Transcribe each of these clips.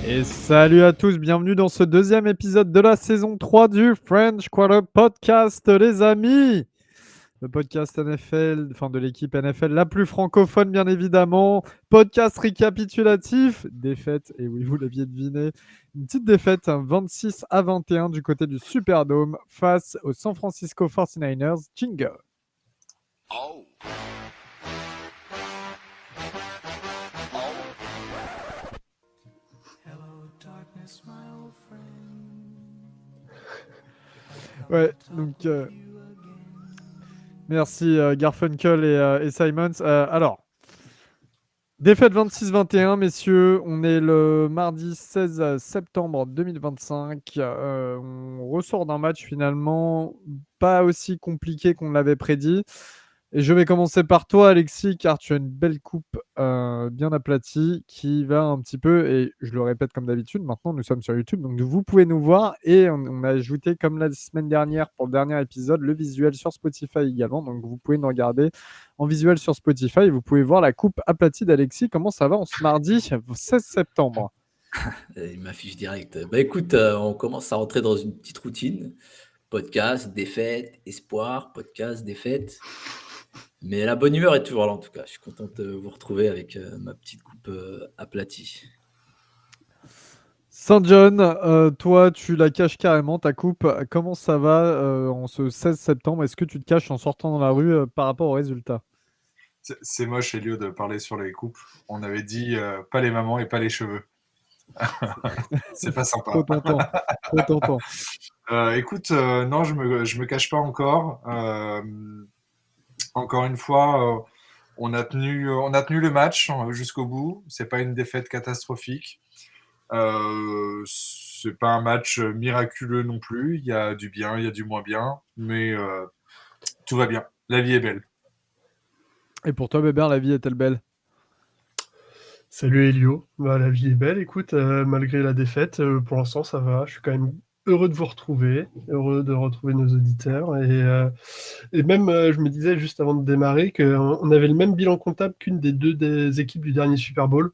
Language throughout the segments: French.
Et salut à tous, bienvenue dans ce deuxième épisode de la saison 3 du French Quarter Podcast, les amis. Le podcast NFL, enfin de l'équipe NFL la plus francophone, bien évidemment. Podcast récapitulatif, défaite, et oui, vous l'aviez deviné, une petite défaite, 26-21 du côté du Superdome face aux San Francisco 49ers. Jingle. Oh. Ouais, donc merci Garfunkel et Simons. Alors, défaite 26-21, messieurs. On est le mardi 16 septembre 2025. On ressort d'un match finalement pas aussi compliqué qu'on l'avait prédit. Et je vais commencer par toi, Alexis, car tu as une belle coupe bien aplatie qui va un petit peu, et je le répète comme d'habitude, maintenant nous sommes sur YouTube, donc vous pouvez nous voir, et on a ajouté, comme la semaine dernière pour le dernier épisode, le visuel sur Spotify également, donc vous pouvez nous regarder en visuel sur Spotify, et vous pouvez voir la coupe aplatie d'Alexis. Comment ça va en ce mardi 16 septembre? Il m'affiche direct. Bah écoute, on commence à rentrer dans une petite routine. Podcast, défaite, espoir, podcast, défaite. Mais la bonne humeur est toujours là en tout cas. Je suis content de vous retrouver avec ma petite coupe aplatie. Saint John, toi, tu la caches carrément, ta coupe. Comment ça va en ce 16 septembre? Est-ce que tu te caches en sortant dans la rue par rapport aux résultats? C'est moche, Elio, de parler sur les coupes. On avait dit pas les mamans et pas les cheveux. C'est pas sympa. Trop tentant. Trop tentant. Écoute, non, je me cache pas encore. Encore une fois, on a tenu le match jusqu'au bout. C'est pas une défaite catastrophique. C'est pas un match miraculeux non plus. Il y a du bien, il y a du moins bien, mais tout va bien. La vie est belle. Et pour toi, Bébert, la vie est-elle belle? Salut Elio, la vie est belle, écoute, malgré la défaite, pour l'instant ça va, je suis quand même heureux de vous retrouver, heureux de retrouver nos auditeurs, et même je me disais juste avant de démarrer qu'on avait le même bilan comptable qu'une des équipes du dernier Super Bowl.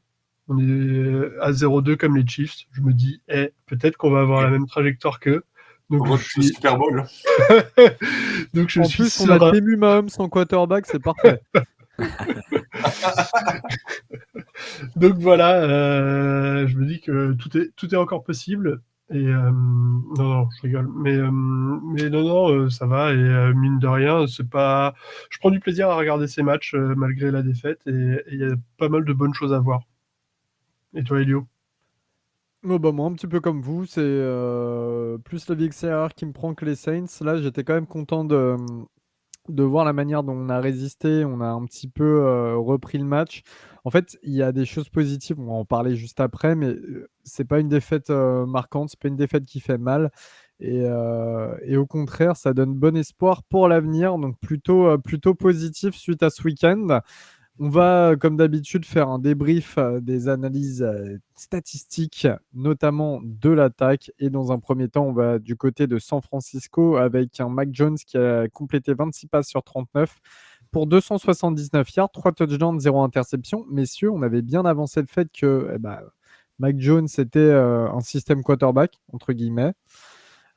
On est à 0-2 comme les Chiefs, je me dis, peut-être qu'on va avoir la même trajectoire qu'eux. Donc je suis Super Bowl. Donc je en suis plus, on a Temu Mahomes en quarterback, c'est parfait. Donc voilà, je me dis que tout est encore possible. Et non, je rigole. Mais non, ça va. Et mine de rien, c'est pas. Je prends du plaisir à regarder ces matchs malgré la défaite. Et il y a pas mal de bonnes choses à voir. Et toi, Elio? Oh bah moi, un petit peu comme vous, c'est plus la vie extérieure qui me prend que les Saints. Là, j'étais quand même content de voir la manière dont on a résisté, on a un petit peu repris le match. En fait, il y a des choses positives, on va en parler juste après, mais c'est pas une défaite marquante, c'est pas une défaite qui fait mal. Et au contraire, ça donne bon espoir pour l'avenir, donc plutôt positif suite à ce week-end. On va, comme d'habitude, faire un débrief des analyses statistiques, notamment de l'attaque. Et dans un premier temps, on va du côté de San Francisco avec un Mac Jones qui a complété 26 passes sur 39 pour 279 yards, 3 touchdowns, 0 interception. Messieurs, on avait bien avancé le fait que Mac Jones était un système quarterback, entre guillemets.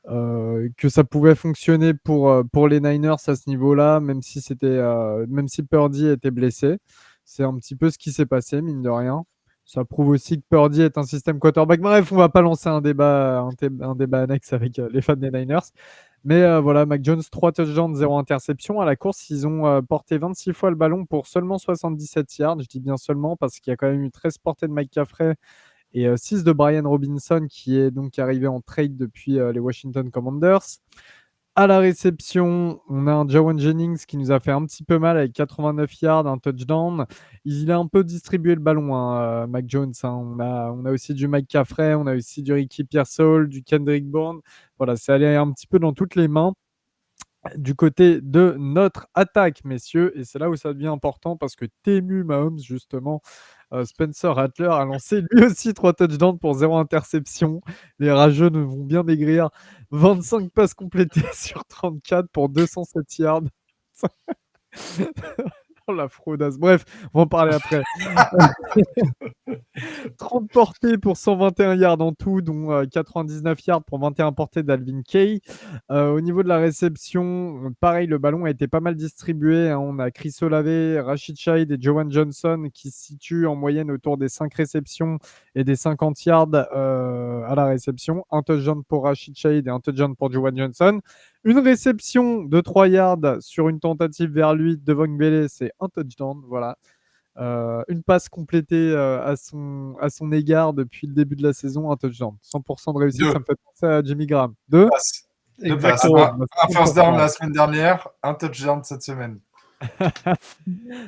Que ça pouvait fonctionner pour les Niners à ce niveau-là, même si Purdy était blessé. C'est un petit peu ce qui s'est passé, mine de rien. Ça prouve aussi que Purdy est un système quarterback. Bref, on va pas lancer un débat annexe avec les fans des Niners. Mais voilà, Mac Jones, 3 touchdowns, 0 interception. À la course, ils ont porté 26 fois le ballon pour seulement 77 yards. Je dis bien seulement parce qu'il y a quand même eu 13 portées de Mike Caffrey et 6 de Brian Robinson qui est donc arrivé en trade depuis les Washington Commanders. À la réception, on a un Jawan Jennings qui nous a fait un petit peu mal avec 89 yards, un touchdown. Il a un peu distribué le ballon, Mac Jones. On a aussi du Mike Caffrey, on a aussi du Ricky Pearsall, du Kendrick Bourne. Voilà, c'est allé un petit peu dans toutes les mains du côté de notre attaque, messieurs. Et c'est là où ça devient important parce que Temu Mahomes, justement, Spencer Rattler a lancé lui aussi 3 touchdowns pour 0 interception. Les rageux nous vont bien maigrir. 25 passes complétées sur 34 pour 207 yards. Oh, la fraudasse. Bref, on va en parler après. 30 portées pour 121 yards en tout, dont 99 yards pour 21 portées d'Alvin Kay. Au niveau de la réception, pareil, le ballon a été pas mal distribué, hein. On a Chris Olave, Rashid Shaheed et Joan Johnson qui se situent en moyenne autour des 5 réceptions et des 50 yards à la réception. Un touchdown pour Rashid Shaheed et un touchdown pour Joan Johnson. Une réception de 3 yards sur une tentative vers lui de Von Bele, c'est un touchdown. Voilà. Une passe complétée à son égard depuis le début de la saison, un touchdown. 100% de réussite, Deux. ça me fait penser à Jimmy Graham. Deux Passes. Deux passes. Exactement. Un first down la semaine dernière, un touchdown cette semaine.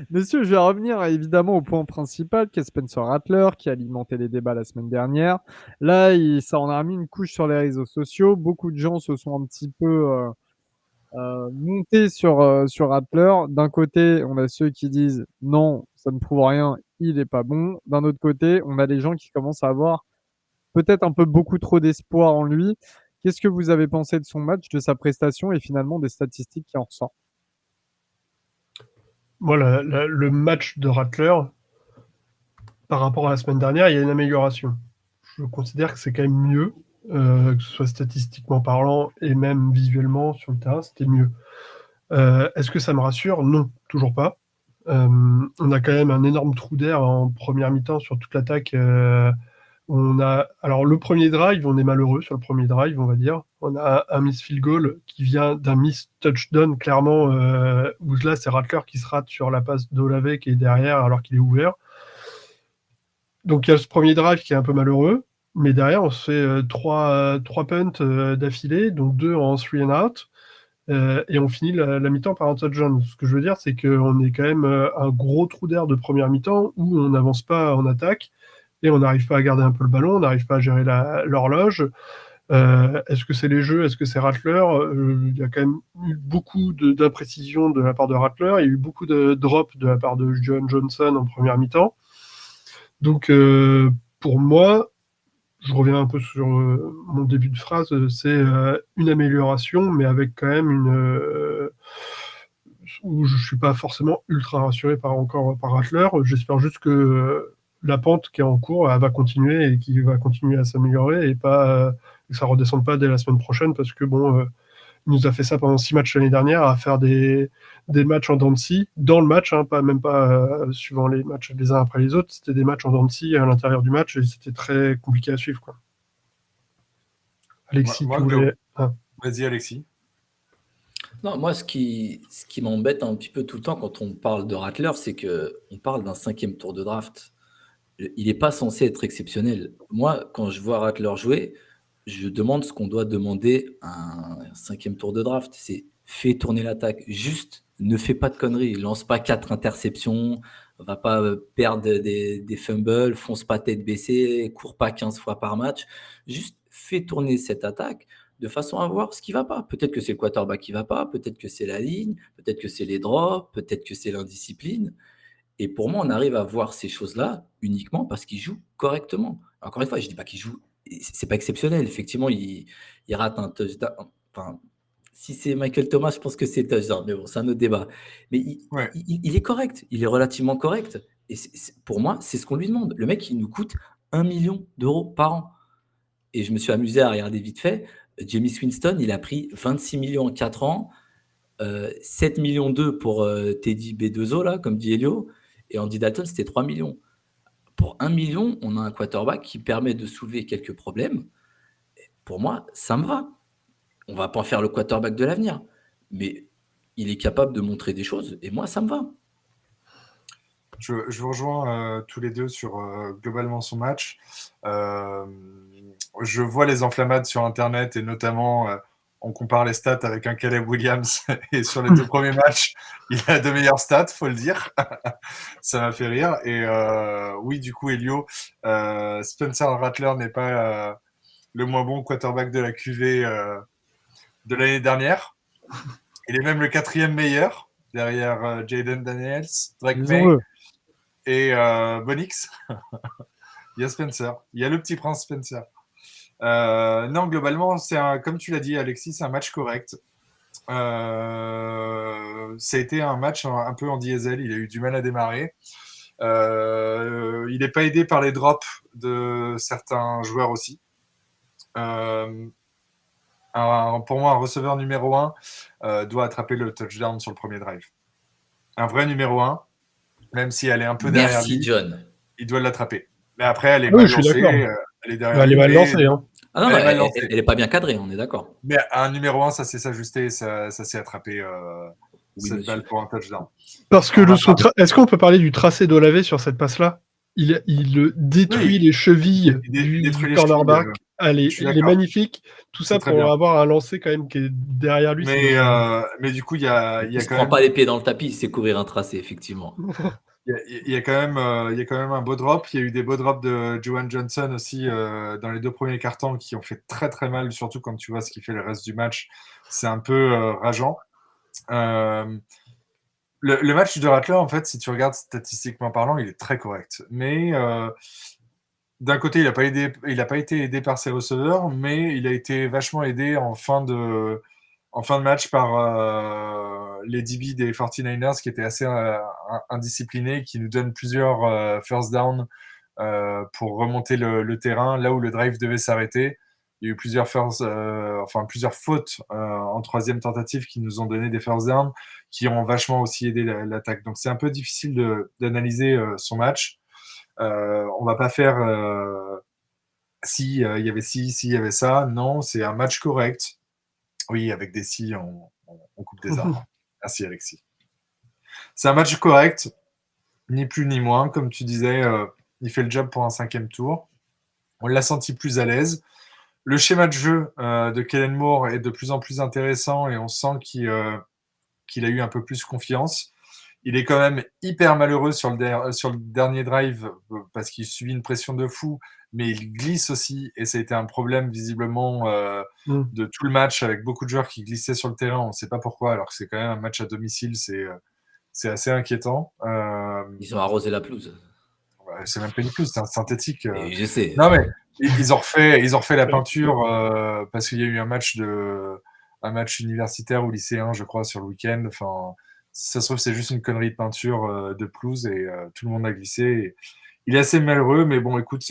Messieurs, je vais revenir évidemment au point principal, qui est Spencer Rattler, qui a alimenté les débats la semaine dernière. Là, ça en a mis une couche sur les réseaux sociaux. Beaucoup de gens se sont un petit peu montés sur Rattler. D'un côté, on a ceux qui disent non, ça ne prouve rien, il n'est pas bon. D'un autre côté, on a les gens qui commencent à avoir peut-être un peu beaucoup trop d'espoir en lui. Qu'est-ce que vous avez pensé de son match, de sa prestation et finalement des statistiques qui en ressortent? Moi, le match de Rattler, par rapport à la semaine dernière, il y a une amélioration. Je considère que c'est quand même mieux, que ce soit statistiquement parlant et même visuellement sur le terrain, c'était mieux. Est-ce que ça me rassure? Non, toujours pas. On a quand même un énorme trou d'air en première mi-temps sur toute l'attaque. Alors le premier drive, on est malheureux sur le premier drive, on va dire. On a un miss field goal qui vient d'un miss touchdown, clairement, où là c'est Rattler qui se rate sur la passe d'Olave qui est derrière alors qu'il est ouvert. Donc il y a ce premier drive qui est un peu malheureux, mais derrière on se fait trois punts d'affilée, donc 2 en 3 and out. Et on finit la mi-temps par un touchdown. Ce que je veux dire, c'est qu'on est quand même un gros trou d'air de première mi-temps où on n'avance pas en attaque et on n'arrive pas à garder un peu le ballon, on n'arrive pas à gérer l'horloge. Est-ce que c'est les jeux? Est-ce que c'est Rattler? Il y a quand même eu beaucoup d'imprécisions de la part de Rattler. Il y a eu beaucoup de drops de la part de Joan Johnson en première mi-temps. Donc, pour moi, je reviens un peu sur mon début de phrase, c'est une amélioration, mais avec quand même où je ne suis pas forcément ultra rassuré par Rattler. J'espère juste que la pente qui est en cours, elle va continuer et qu'il va continuer à s'améliorer et pas que ça ne redescende pas dès la semaine prochaine parce que bon, il nous a fait ça pendant 6 matchs l'année dernière, à faire des matchs en dents de scie, dans le match, hein, même pas suivant les matchs les uns après les autres, c'était des matchs en dents de scie à l'intérieur du match et c'était très compliqué à suivre, quoi. Alexis, tu voulais... Vas-y, Alexis. Non, moi, ce qui m'embête un petit peu tout le temps quand on parle de Rattler, c'est qu'on parle d'un 5e tour de draft. Il n'est pas censé être exceptionnel. Moi, quand je vois Rattler jouer, je demande ce qu'on doit demander à un 5e tour de draft. C'est fais tourner l'attaque. Juste, ne fais pas de conneries. Lance pas 4 interceptions. Va pas perdre des fumbles. Fonce pas tête baissée. Cours pas 15 fois par match. Juste, fais tourner cette attaque de façon à voir ce qui va pas. Peut-être que c'est le quarterback qui va pas. Peut-être que c'est la ligne. Peut-être que c'est les drops. Peut-être que c'est l'indiscipline. Et pour moi, on arrive à voir ces choses-là uniquement parce qu'il joue correctement. Encore une fois, je ne dis pas qu'il joue, c'est pas exceptionnel. Effectivement, il rate un touchdown. Enfin, si c'est Michael Thomas, je pense que c'est touchdown, mais bon, c'est un autre débat. Mais il est correct, il est relativement correct. Et pour moi, c'est ce qu'on lui demande. Le mec, il nous coûte 1 million d'euros par an. Et je me suis amusé à regarder vite fait. Jameis Winston, il a pris 26 millions en 4 ans, 7 millions 2 pour Teddy B2O, là, comme dit Elio. Et Andy Dalton, c'était 3 millions. Pour 1 million, on a un quarterback qui permet de soulever quelques problèmes. Pour moi, ça me va. On ne va pas en faire le quarterback de l'avenir. Mais il est capable de montrer des choses. Et moi, ça me va. Je vous rejoins tous les deux sur globalement son match. Je vois les enflammades sur Internet et notamment... on compare les stats avec un Caleb Williams et sur les 2 premiers matchs, il a de meilleures stats, faut le dire. Ça m'a fait rire. Et oui, du coup, Elio, Spencer Rattler n'est pas le moins bon quarterback de la QV de l'année dernière. Il est même le 4e meilleur derrière Jaden Daniels, Drake May et Bonix. Il y a Spencer. Il y a le petit prince Spencer. Non, globalement, comme tu l'as dit, Alexis, c'est un match correct. Ça a été un match un peu en diesel. Il a eu du mal à démarrer. Il n'est pas aidé par les drops de certains joueurs aussi. Pour moi, un receveur numéro 1 doit attraper le touchdown sur le premier drive. Un vrai numéro 1, même si elle est un peu derrière Merci, lui, John. il doit l'attraper. Mais après, elle est Ah oui, mal je suis lancée, d'accord. elle est derrière Elle lui. est mal mais- lancée. Hein. Ah non, Elle non, est mal lancée. elle est pas bien cadrée, on est d'accord. Mais un numéro 1, ça sait s'ajuster, ça sait attraper Oui, cette monsieur. balle pour un touchdown. Parce que On va est-ce qu'on peut parler du tracé d'Olave sur cette passe-là? Il détruit Oui. les chevilles Il détruit du les cornerback. chevilles, Allez, je suis il est d'accord. magnifique. Tout C'est ça très pour bien. avoir un lancer quand même qui est derrière lui. Mais du coup, il y a Il se quand prend même pas les pieds dans le tapis, il sait courir un tracé, effectivement. il y a quand même un beau drop. Il y a eu des beaux drops de Juwan Johnson aussi dans les 2 premiers cartons qui ont fait très très mal, surtout quand tu vois ce qu'il fait le reste du match. C'est un peu rageant. Le match de Rattler, en fait, si tu regardes statistiquement parlant, il est très correct. Mais d'un côté, il n'a pas été aidé par ses receveurs, mais il a été vachement aidé en fin de match par les DB des 49ers qui étaient assez indisciplinés, qui nous donnent plusieurs first down pour remonter le terrain, là où le drive devait s'arrêter. Il y a eu plusieurs fautes en troisième tentative qui nous ont donné des first down, qui ont vachement aussi aidé l'attaque. Donc c'est un peu difficile d'analyser son match. On va pas faire si il y avait il y avait ça. Non, c'est un match correct. Oui, avec des si, on coupe des arbres. Merci Alexis. C'est un match correct, ni plus ni moins. Comme tu disais, il fait le job pour un 5e tour. On l'a senti plus à l'aise. Le schéma de jeu de Kellen Moore est de plus en plus intéressant et on sent qu'il a eu un peu plus confiance. Il est quand même hyper malheureux sur le dernier drive parce qu'il subit une pression de fou, mais il glisse aussi et ça a été un problème visiblement de tout le match avec beaucoup de joueurs qui glissaient sur le terrain. On ne sait pas pourquoi, alors que c'est quand même un match à domicile, c'est assez inquiétant. Ils ont arrosé la pelouse. C'est même pas une pelouse, c'est un synthétique. Et je sais. Non mais ils ont refait la peinture parce qu'il y a eu un match universitaire ou lycéen, je crois, sur le week-end. Enfin, si ça se trouve, c'est juste une connerie de peinture de pelouse et tout le monde a glissé. Et il est assez malheureux, mais bon, écoute,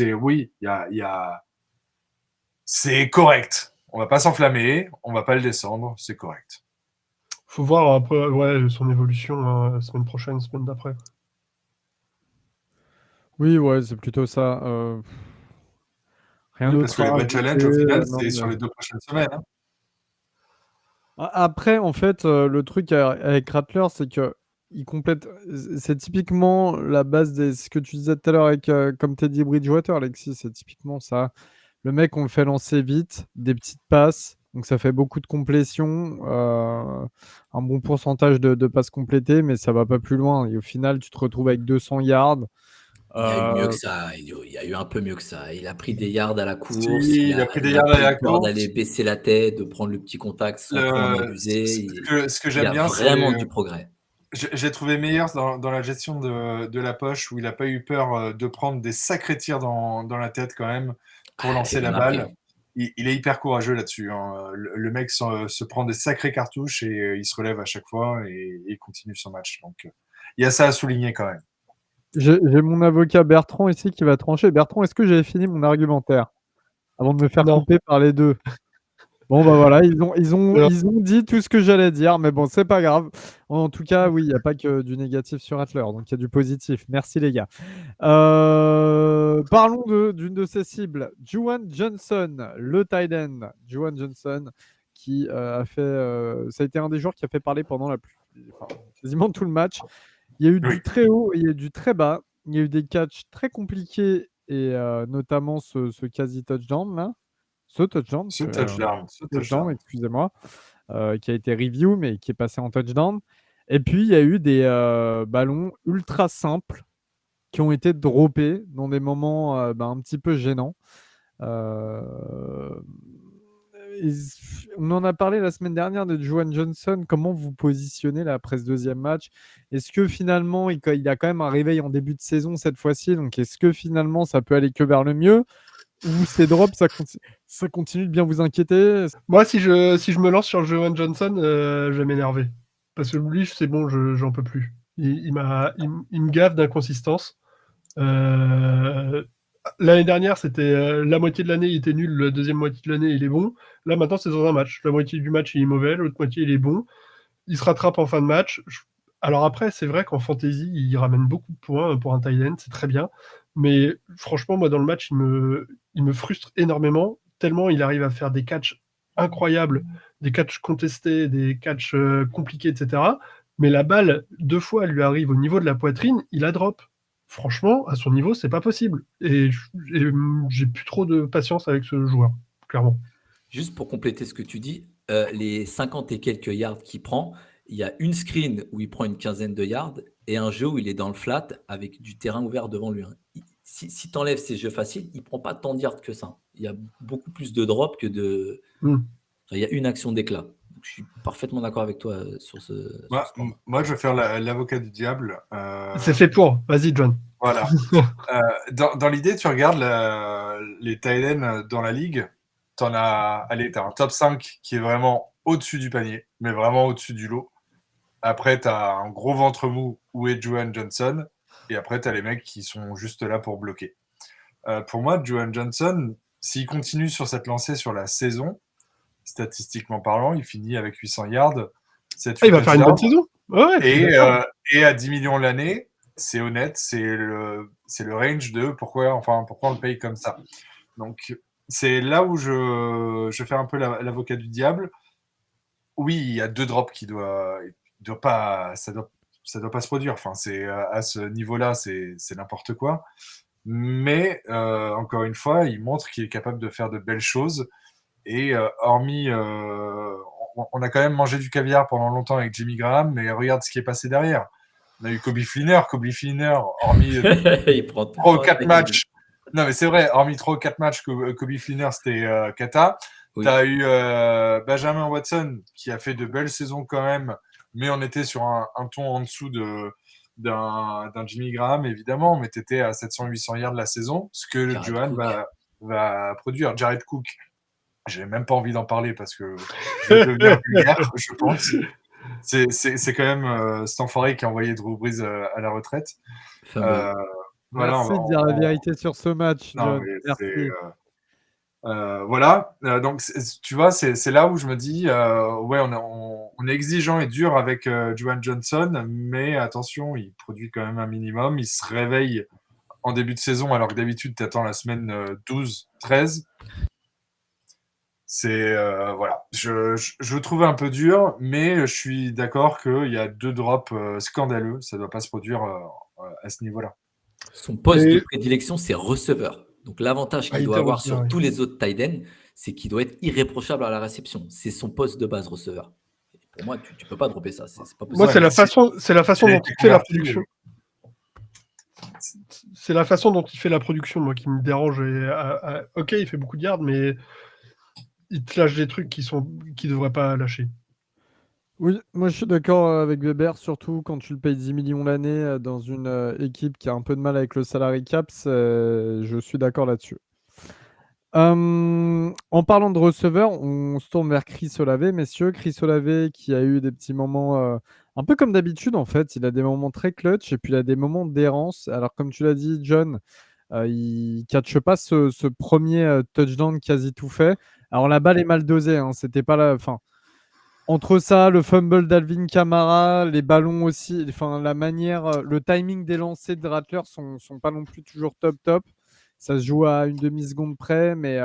c'est correct. On va pas s'enflammer, on va pas le descendre, c'est correct. Faut voir après son évolution la semaine prochaine, semaine d'après. Oui, ouais, c'est plutôt ça. Rien Oui, d'autre parce que à les vrais rajouter, challenges, au final, non, c'est mais sur les 2 prochaines semaines. Hein. Après, en fait, le truc avec Rattler, c'est qu'il complète. C'est typiquement la base de ce que tu disais tout à l'heure avec comme Teddy Bridgewater, Alexis. C'est typiquement ça. Le mec, on le fait lancer vite, des petites passes. Donc ça fait beaucoup de complétions, un bon pourcentage de passes complétées, mais ça va pas plus loin. Et au final, tu te retrouves avec 200 yards. Il y a eu mieux que ça. Il y a eu un peu mieux que ça. Il a pris des yards à la course. Si, il a pris des yards à la peur course. d'aller baisser la tête, de prendre le petit contact sans trop en abuser. Ce que Il y j'aime a bien, vraiment c'est du progrès. j'ai trouvé meilleur dans la gestion de la poche où il n'a pas eu peur de prendre des sacrés tirs dans la tête quand même pour lancer il la en a balle. pris. Il est hyper courageux là-dessus. Hein. Le mec se prend des sacrées cartouches et il se relève à chaque fois et il continue son match. Donc il y a ça à souligner quand même. J'ai mon avocat Bertrand ici qui va trancher. Bertrand, est-ce que j'avais fini mon argumentaire avant de me faire Non. couper par les deux? Bon, bah voilà, ils ont dit tout ce que j'allais dire, mais bon, c'est pas grave. En tout cas, oui, il n'y a pas que du négatif sur Rattler, donc il y a du positif. Merci les gars. Parlons d'une de ses cibles, Juwan Johnson, le tight end. Juwan Johnson, qui a fait. Ça a été un des joueurs qui a fait parler pendant quasiment tout le match. Il y a eu du très haut et il y a eu du très bas. Il y a eu des catchs très compliqués et notamment ce quasi-touchdown là. Ce touchdown, excusez-moi, qui a été review, mais qui est passé en touchdown. Et puis, il y a eu des ballons ultra simples qui ont été droppés dans des moments un petit peu gênants. On en a parlé la semaine dernière de Juwan Johnson. Comment vous positionnez là, après ce deuxième match? Est-ce que finalement, il a quand même un réveil en début de saison cette fois-ci? Donc, est-ce que finalement, ça peut aller que vers le mieux? Ou ces drops, ça continue de bien vous inquiéter? Moi, si je me lance sur Juwan Johnson, je vais m'énerver. Parce que lui, c'est bon, j'en peux plus. Il me gave d'inconsistance. L'année dernière, c'était la moitié de l'année, il était nul, la deuxième moitié de l'année, il est bon. Là, maintenant, c'est dans un match. La moitié du match, il est mauvais, l'autre moitié, il est bon. Il se rattrape en fin de match. Alors après, c'est vrai qu'en fantasy, il ramène beaucoup de points pour un tight end, c'est très bien. Mais franchement, moi, dans le match, il me frustre énormément, tellement il arrive à faire des catchs incroyables, des catchs contestés, des catchs compliqués, etc. Mais la balle, 2 fois, elle lui arrive au niveau de la poitrine, il la drop. Franchement, à son niveau, c'est pas possible. Et j'ai plus trop de patience avec ce joueur, clairement. Juste pour compléter ce que tu dis, les 50 et quelques yards qu'il prend, il y a une screen où il prend une quinzaine de yards et un jeu où il est dans le flat avec du terrain ouvert devant lui, hein. Si tu enlèves ces jeux faciles, il ne prend pas tant de yards que ça. Il y a beaucoup plus de drops que de. Mm. Il y a une action d'éclat. Donc, je suis parfaitement d'accord avec toi sur ce point. Moi, je vais faire l'avocat du diable. C'est fait pour. Vas-y, John. Voilà. Dans l'idée, tu regardes les tight ends dans la ligue, t'as un top 5 qui est vraiment au-dessus du panier, mais vraiment au-dessus du lot. Après, t'as un gros ventre mou où est Juwan Johnson, et après, t'as les mecs qui sont juste là pour bloquer. Pour moi, Juwan Johnson, s'il continue sur cette lancée sur la saison, statistiquement parlant, il finit avec 800 yards, 7 il va faire une bonne saison. Ouais, et à 10 millions l'année, c'est honnête, c'est le range de pourquoi on le paye comme ça. Donc, c'est là où je fais un peu l'avocat du diable. Oui, il y a 2 drops qui doit pas, ça doit pas se produire. Enfin, c'est à ce niveau-là, c'est n'importe quoi. Mais encore une fois, il montre qu'il est capable de faire de belles choses. Et hormis, on a quand même mangé du caviar pendant longtemps avec Jimmy Graham, mais regarde ce qui est passé derrière. On a eu Kobe Fleener, hormis Il prend tout 3 ou le temps 4 la matchs. Non, mais c'est vrai, hormis 3 ou 4 matchs, Kobe Fleener, c'était cata. Oui. Tu as eu Benjamin Watson, qui a fait de belles saisons quand même, mais on était sur un ton en dessous d'un Jimmy Graham, évidemment, mais tu étais à 700-800 yards de la saison, ce que Jared Johan Cook. va produire. Jared Cook, j'ai même pas envie d'en parler parce que je vais devenir vulgaire, je pense. C'est quand même cet enfoiré qui a envoyé Drew Brees à la retraite. Fameux. Voilà, Merci de dire la vérité sur ce match, non, John. mais Merci. voilà. Donc, tu vois, c'est là où je me dis, ouais, on est exigeant et dur avec Juwan Johnson, mais attention, il produit quand même un minimum. Il se réveille en début de saison, alors que d'habitude, tu attends la semaine 12, 13. Voilà. Je le trouve un peu dur, mais je suis d'accord qu'il y a 2 drops scandaleux. Ça ne doit pas se produire à ce niveau-là. Son poste de Et prédilection, c'est receveur. Donc l'avantage qu'il il doit était avoir receveur, sur oui. tous les autres tight ends, c'est qu'il doit être irréprochable à la réception. C'est son poste de base, receveur. Pour moi, tu ne peux pas dropper ça. C'est pas Moi, possible. Ouais, c'est la façon il a dont été il fait la converti, production. C'est la façon dont il fait la production, moi, qui me dérange. Ok, il fait beaucoup de yards, mais il te lâche des trucs qui devrait pas lâcher. Oui, moi je suis d'accord avec Weber, surtout quand tu le payes 10 millions l'année dans une équipe qui a un peu de mal avec le salary cap, je suis d'accord là-dessus. En parlant de receveur, on se tourne vers Chris Olave, messieurs. Chris Olave qui a eu des petits moments, un peu comme d'habitude en fait, il a des moments très clutch et puis il a des moments d'errance. Alors comme tu l'as dit, John, il catche pas ce premier touchdown quasi tout fait. Alors la balle est mal dosée, hein, c'était pas la... Enfin, entre ça, le fumble d'Alvin Kamara, les ballons aussi, enfin la manière, le timing des lancers de Rattler sont pas non plus toujours top. Ça se joue à une demi-seconde près, mais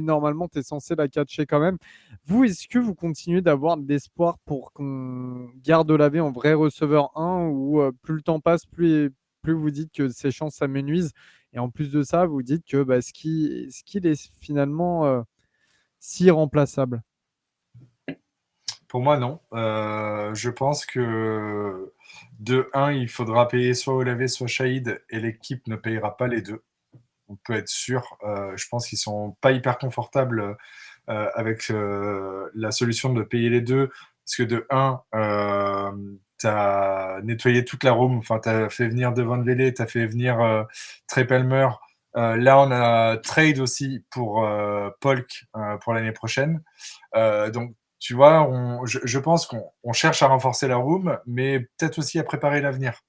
normalement, tu es censé la catcher quand même. Vous, est-ce que vous continuez d'avoir de l'espoir pour qu'on garde Olave en vrai receveur 1 ou plus le temps passe, plus vous dites que ses chances s'amenuisent et en plus de ça, vous dites que est-ce qu'il est finalement si remplaçable? Pour moi, non. Je pense que de 1, il faudra payer soit Olave, soit Shahid, et l'équipe ne payera pas les deux. On peut être sûr. Je pense qu'ils sont pas hyper confortables avec la solution de payer les deux, parce que de 1, tu as nettoyé toute la room, enfin, tu as fait venir Devon Vele, tu as fait venir Trey Palmer. Là, on a trade aussi pour Polk pour l'année prochaine. Donc, tu vois, je pense qu'on cherche à renforcer la room, mais peut-être aussi à préparer l'avenir.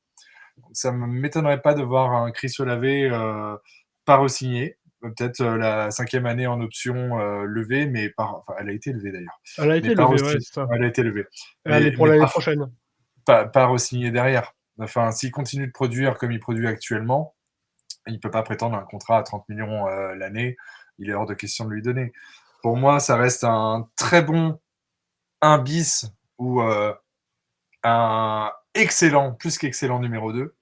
ça ne m'étonnerait pas de voir un Chris Olave pas re-signé. Peut-être la 5e année en option levée, mais enfin, elle a été levée d'ailleurs. Elle a été Mais pas levée, re-signée. ouais, c'est ça. Elle a été levée. Elle est pour l'année prochaine. Pas re-signé derrière. Enfin, s'il continue de produire comme il produit actuellement, il ne peut pas prétendre un contrat à 30 millions l'année. Il est hors de question de lui donner. Pour moi, ça reste un très bon 1 bis ou un excellent, plus qu'excellent numéro 2.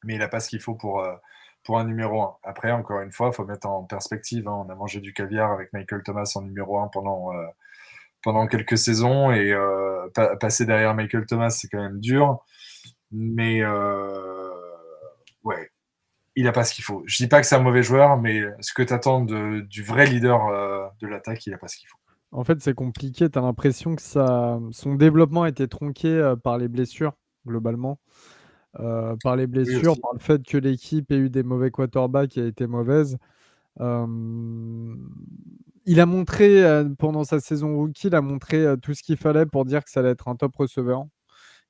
Mais il n'a pas ce qu'il faut pour un numéro 1. Après, encore une fois, il faut mettre en perspective. On a mangé du caviar avec Michael Thomas en numéro 1 pendant quelques saisons. Et passer derrière Michael Thomas, c'est quand même dur. Mais ouais, il n'a pas ce qu'il faut. Je ne dis pas que c'est un mauvais joueur, mais ce que tu attends du vrai leader de l'attaque, il n'a pas ce qu'il faut. En fait, c'est compliqué. Tu as l'impression que son développement a été tronqué par les blessures, globalement. Par les blessures, aussi. par le fait que l'équipe ait eu des mauvais quarterbacks et a été mauvaise. Il a montré, pendant sa saison rookie, il a montré tout ce qu'il fallait pour dire que ça allait être un top receveur.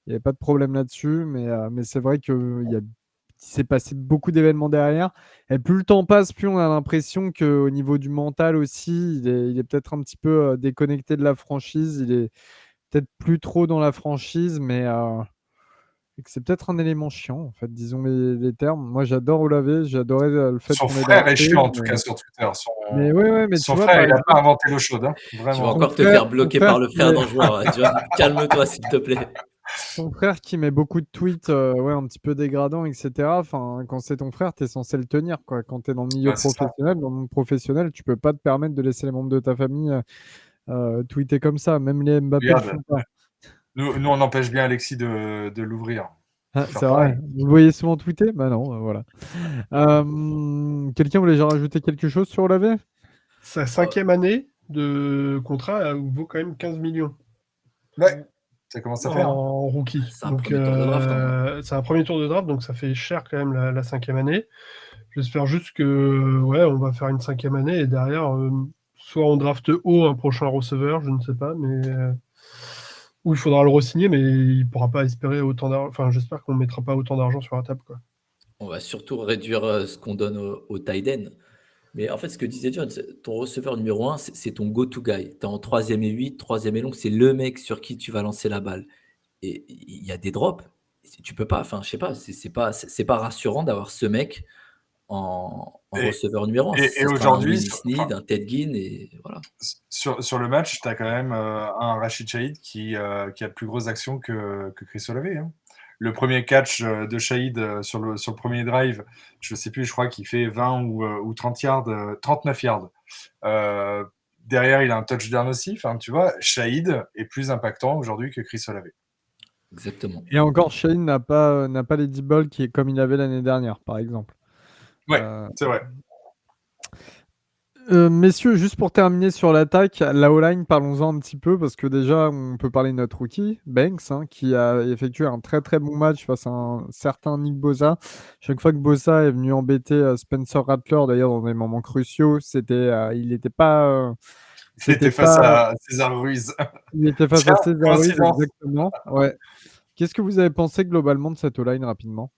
Il n'y avait pas de problème là-dessus, mais c'est vrai qu'il s'est passé beaucoup d'événements derrière. Et plus le temps passe, plus on a l'impression qu'au niveau du mental aussi, il est peut-être un petit peu déconnecté de la franchise. Il est peut-être plus trop dans la franchise, mais et que c'est peut-être un élément chiant, en fait, disons les termes. Moi, j'adore Olave, j'adorais le fait Son qu'on ait frère est drafté, chiant, en tout cas, sur Twitter. mais ouais, mais tu Son vois, frère, par il n'a exemple, pas inventé l'eau chaude, hein, Tu vas vraiment. encore te frère- faire son bloquer frère par le qui frère met- d'un joueur. Tu vois. Calme-toi, s'il te plaît. Ton frère qui met beaucoup de tweets ouais, un petit peu dégradants, etc. Enfin, quand c'est ton frère, tu es censé le tenir, quoi. Quand tu es dans le milieu Ouais, c'est ça. professionnel, dans le monde professionnel, tu peux pas te permettre de laisser les membres de ta famille tweeter comme ça. Même les Mbappé le Regarde, font pas. nous, on empêche bien Alexis de l'ouvrir. Ah, Faut c'est faire vrai. pareil. Vous le voyez souvent tweeter? Bah non, voilà. Quelqu'un voulait déjà rajouter quelque chose sur Olave? Sa 5e année de contrat vaut quand même 15 millions Ouais, ça commence à faire. Hein. en rookie. C'est un Donc, premier tour de draft. Hein. c'est un premier tour de draft, donc ça fait cher quand même la 5e année. J'espère juste que, ouais, on va faire une 5e année et derrière, soit on draft haut un prochain receveur, je ne sais pas, mais ou il faudra le re-signer, mais il pourra pas espérer autant d'argent. Enfin, j'espère qu'on mettra pas autant d'argent sur la table, quoi. On va surtout réduire ce qu'on donne au tight end. Mais en fait, ce que disait John, ton receveur numéro 1, c'est ton go-to guy. Tu es en 3e et 8, 3e et long, c'est le mec sur qui tu vas lancer la balle. Et il y a des drops. Tu peux pas, enfin, je sais pas, c'est pas rassurant d'avoir ce mec en Et, receveur numéro 1. et Ce sera un aujourd'hui, Willie Snead, un Ted Ginn, et voilà. sur le match, tu as quand même un Rashid Shaheed qui a de plus grosses actions que Chris Olave. Hein. Le premier catch de Shaheed sur le premier drive, je ne sais plus, je crois qu'il fait 20 ou 30 yards, 39 yards. Derrière, il a un touchdown aussi. Enfin, tu vois, Shaheed est plus impactant aujourd'hui que Chris Olave. Exactement. Et encore, Shane n'a pas les 10 balles comme il avait l'année dernière, par exemple. Ouais, c'est vrai. Messieurs, juste pour terminer sur l'attaque, la O-line, parlons-en un petit peu, parce que déjà, on peut parler de notre rookie, Banks, hein, qui a effectué un très très bon match face à un certain Nick Bosa. Chaque fois que Bosa est venu embêter Spencer Rattler, d'ailleurs dans des moments cruciaux, il n'était pas... il était face à César Ruiz. Il était face à César Ruiz, coïncidence. exactement. Ouais. Qu'est-ce que vous avez pensé globalement de cette O-line rapidement?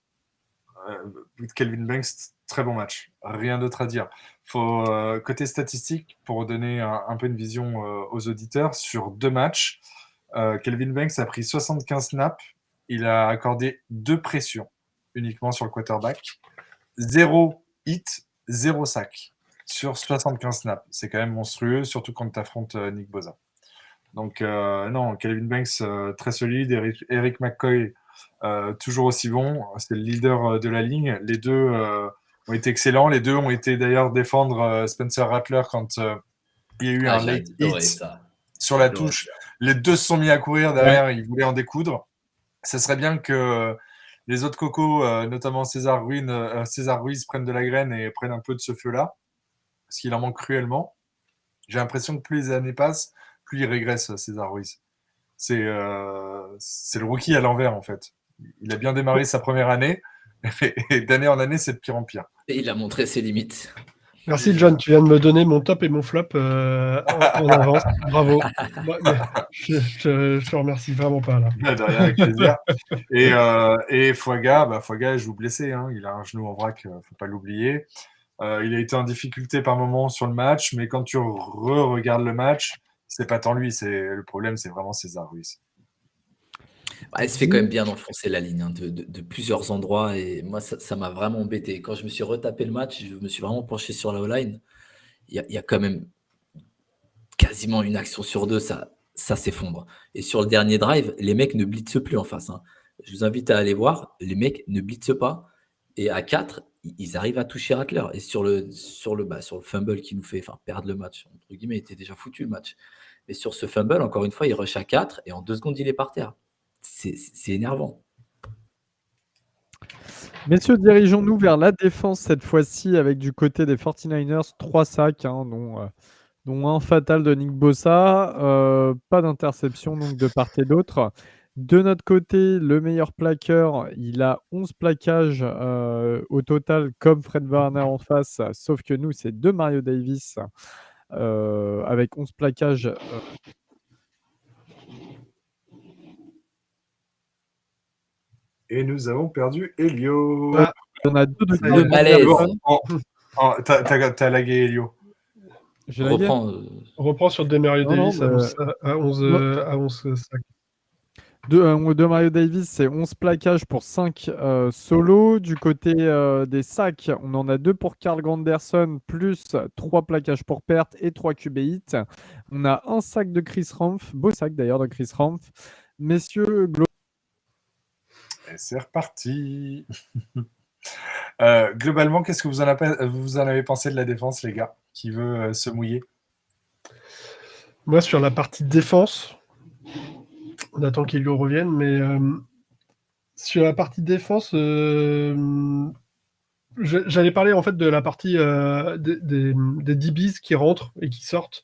Kelvin Banks, très bon match. Rien d'autre à dire. Côté statistique, pour donner un peu une vision aux auditeurs, sur 2 matchs, Kelvin Banks a pris 75 snaps. Il a accordé 2 pressions uniquement sur le quarterback. 0 hit, 0 sac sur 75 snaps. C'est quand même monstrueux, surtout quand tu affrontes Nick Bosa. Donc, non, Kelvin Banks, très solide. Eric McCoy, toujours aussi bon. C'est le leader de la ligne. Les deux ont été excellents. Les deux ont été d'ailleurs défendre Spencer Rattler quand il y a eu un late hit ça. sur la touche. Les deux se sont mis à courir derrière. Ils voulaient en découdre. Ça serait bien que les autres cocos, notamment César Ruiz, prennent de la graine et prennent un peu de ce feu-là, parce qu'il en manque cruellement. J'ai l'impression que plus les années passent, plus il régresse, César Ruiz. C'est le rookie à l'envers, en fait. Il a bien démarré sa première année, et d'année en année, c'est de pire en pire. Et il a montré ses limites. Merci John, tu viens de me donner mon top et mon flop en avance. Bravo. Mais je te remercie vraiment pas là. De rien, avec plaisir. Et Fouaga joue blessé. Hein. Il a un genou en vrac, faut pas l'oublier. Il a été en difficulté par moment sur le match, mais quand tu regardes le match, c'est pas tant lui. Le problème, c'est vraiment César Ruiz. Elle se fait quand même bien enfoncer la ligne, hein, de plusieurs endroits et moi ça m'a vraiment embêté. Quand je me suis retapé le match, je me suis vraiment penché sur la O-line. Il y a quand même quasiment une action sur 2, ça s'effondre. Et sur le dernier drive, les mecs ne blitzent plus en face, hein. Je vous invite à aller voir, les mecs ne blitzent pas et à 4, ils arrivent à toucher Rattler et sur le fumble qui nous fait perdre le match, entre guillemets, il était déjà foutu le match. Mais sur ce fumble, encore une fois, il rush à 4 et en 2 secondes, il est par terre. C'est énervant. Messieurs, dirigeons-nous vers la défense cette fois-ci avec du côté des 49ers, 3 sacs, hein, dont un fatal de Nick Bosa, pas d'interception donc de part et d'autre. De notre côté, le meilleur plaqueur, il a 11 plaquages au total comme Fred Warner en face, sauf que nous, c'est de Mario Davis avec 11 plaquages. Et nous avons perdu Elio. Ah, On a deux de ça y est. Le malaise. T'as lagué Elio. J'ai la guerre. Reprends. sur Demario Non, Davis non, à 11 sacs. De Mario Davis, c'est 11 plaquages pour 5 solos. Du côté des sacs, on en a 2 pour Carl Granderson, plus 3 plaquages pour perte et 3 QB hits. On a un sac de Chris Ramph, beau sac d'ailleurs de Chris Ramph. Messieurs, Et c'est reparti. Globalement, qu'est-ce que vous en avez pensé de la défense, les gars? Qui veut se mouiller? Moi, sur la partie défense, on attend qu'Elio revienne, mais sur la partie défense, j'allais parler en fait de la partie des DBs qui rentrent et qui sortent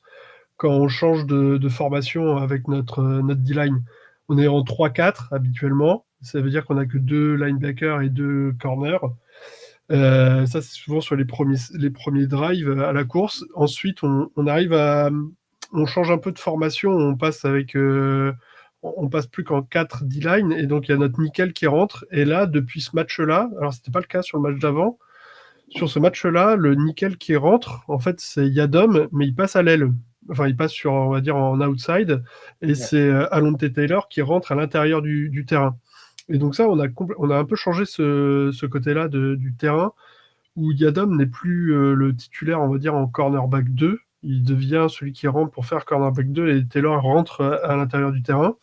quand on change de formation avec notre D-line. On est en 3-4 habituellement. Ça veut dire qu'on n'a que 2 linebackers et 2 corners. Ça, c'est souvent sur les premiers drives à la course. Ensuite, on change un peu de formation. On passe plus qu'en 4 D-line. Et donc, il y a notre nickel qui rentre. Et là, depuis ce match-là, alors c'était pas le cas sur le match d'avant. Sur ce match-là, le nickel qui rentre, en fait, c'est Yadom, mais il passe à l'aile. Enfin, il passe sur, on va dire, en outside. Et c'est Alonte Taylor qui rentre à l'intérieur du terrain. Et donc ça, on a un peu changé ce côté-là du terrain, où Yadom n'est plus le titulaire, on va dire, en cornerback 2. Il devient celui qui rentre pour faire cornerback 2 et Taylor rentre à l'intérieur du terrain.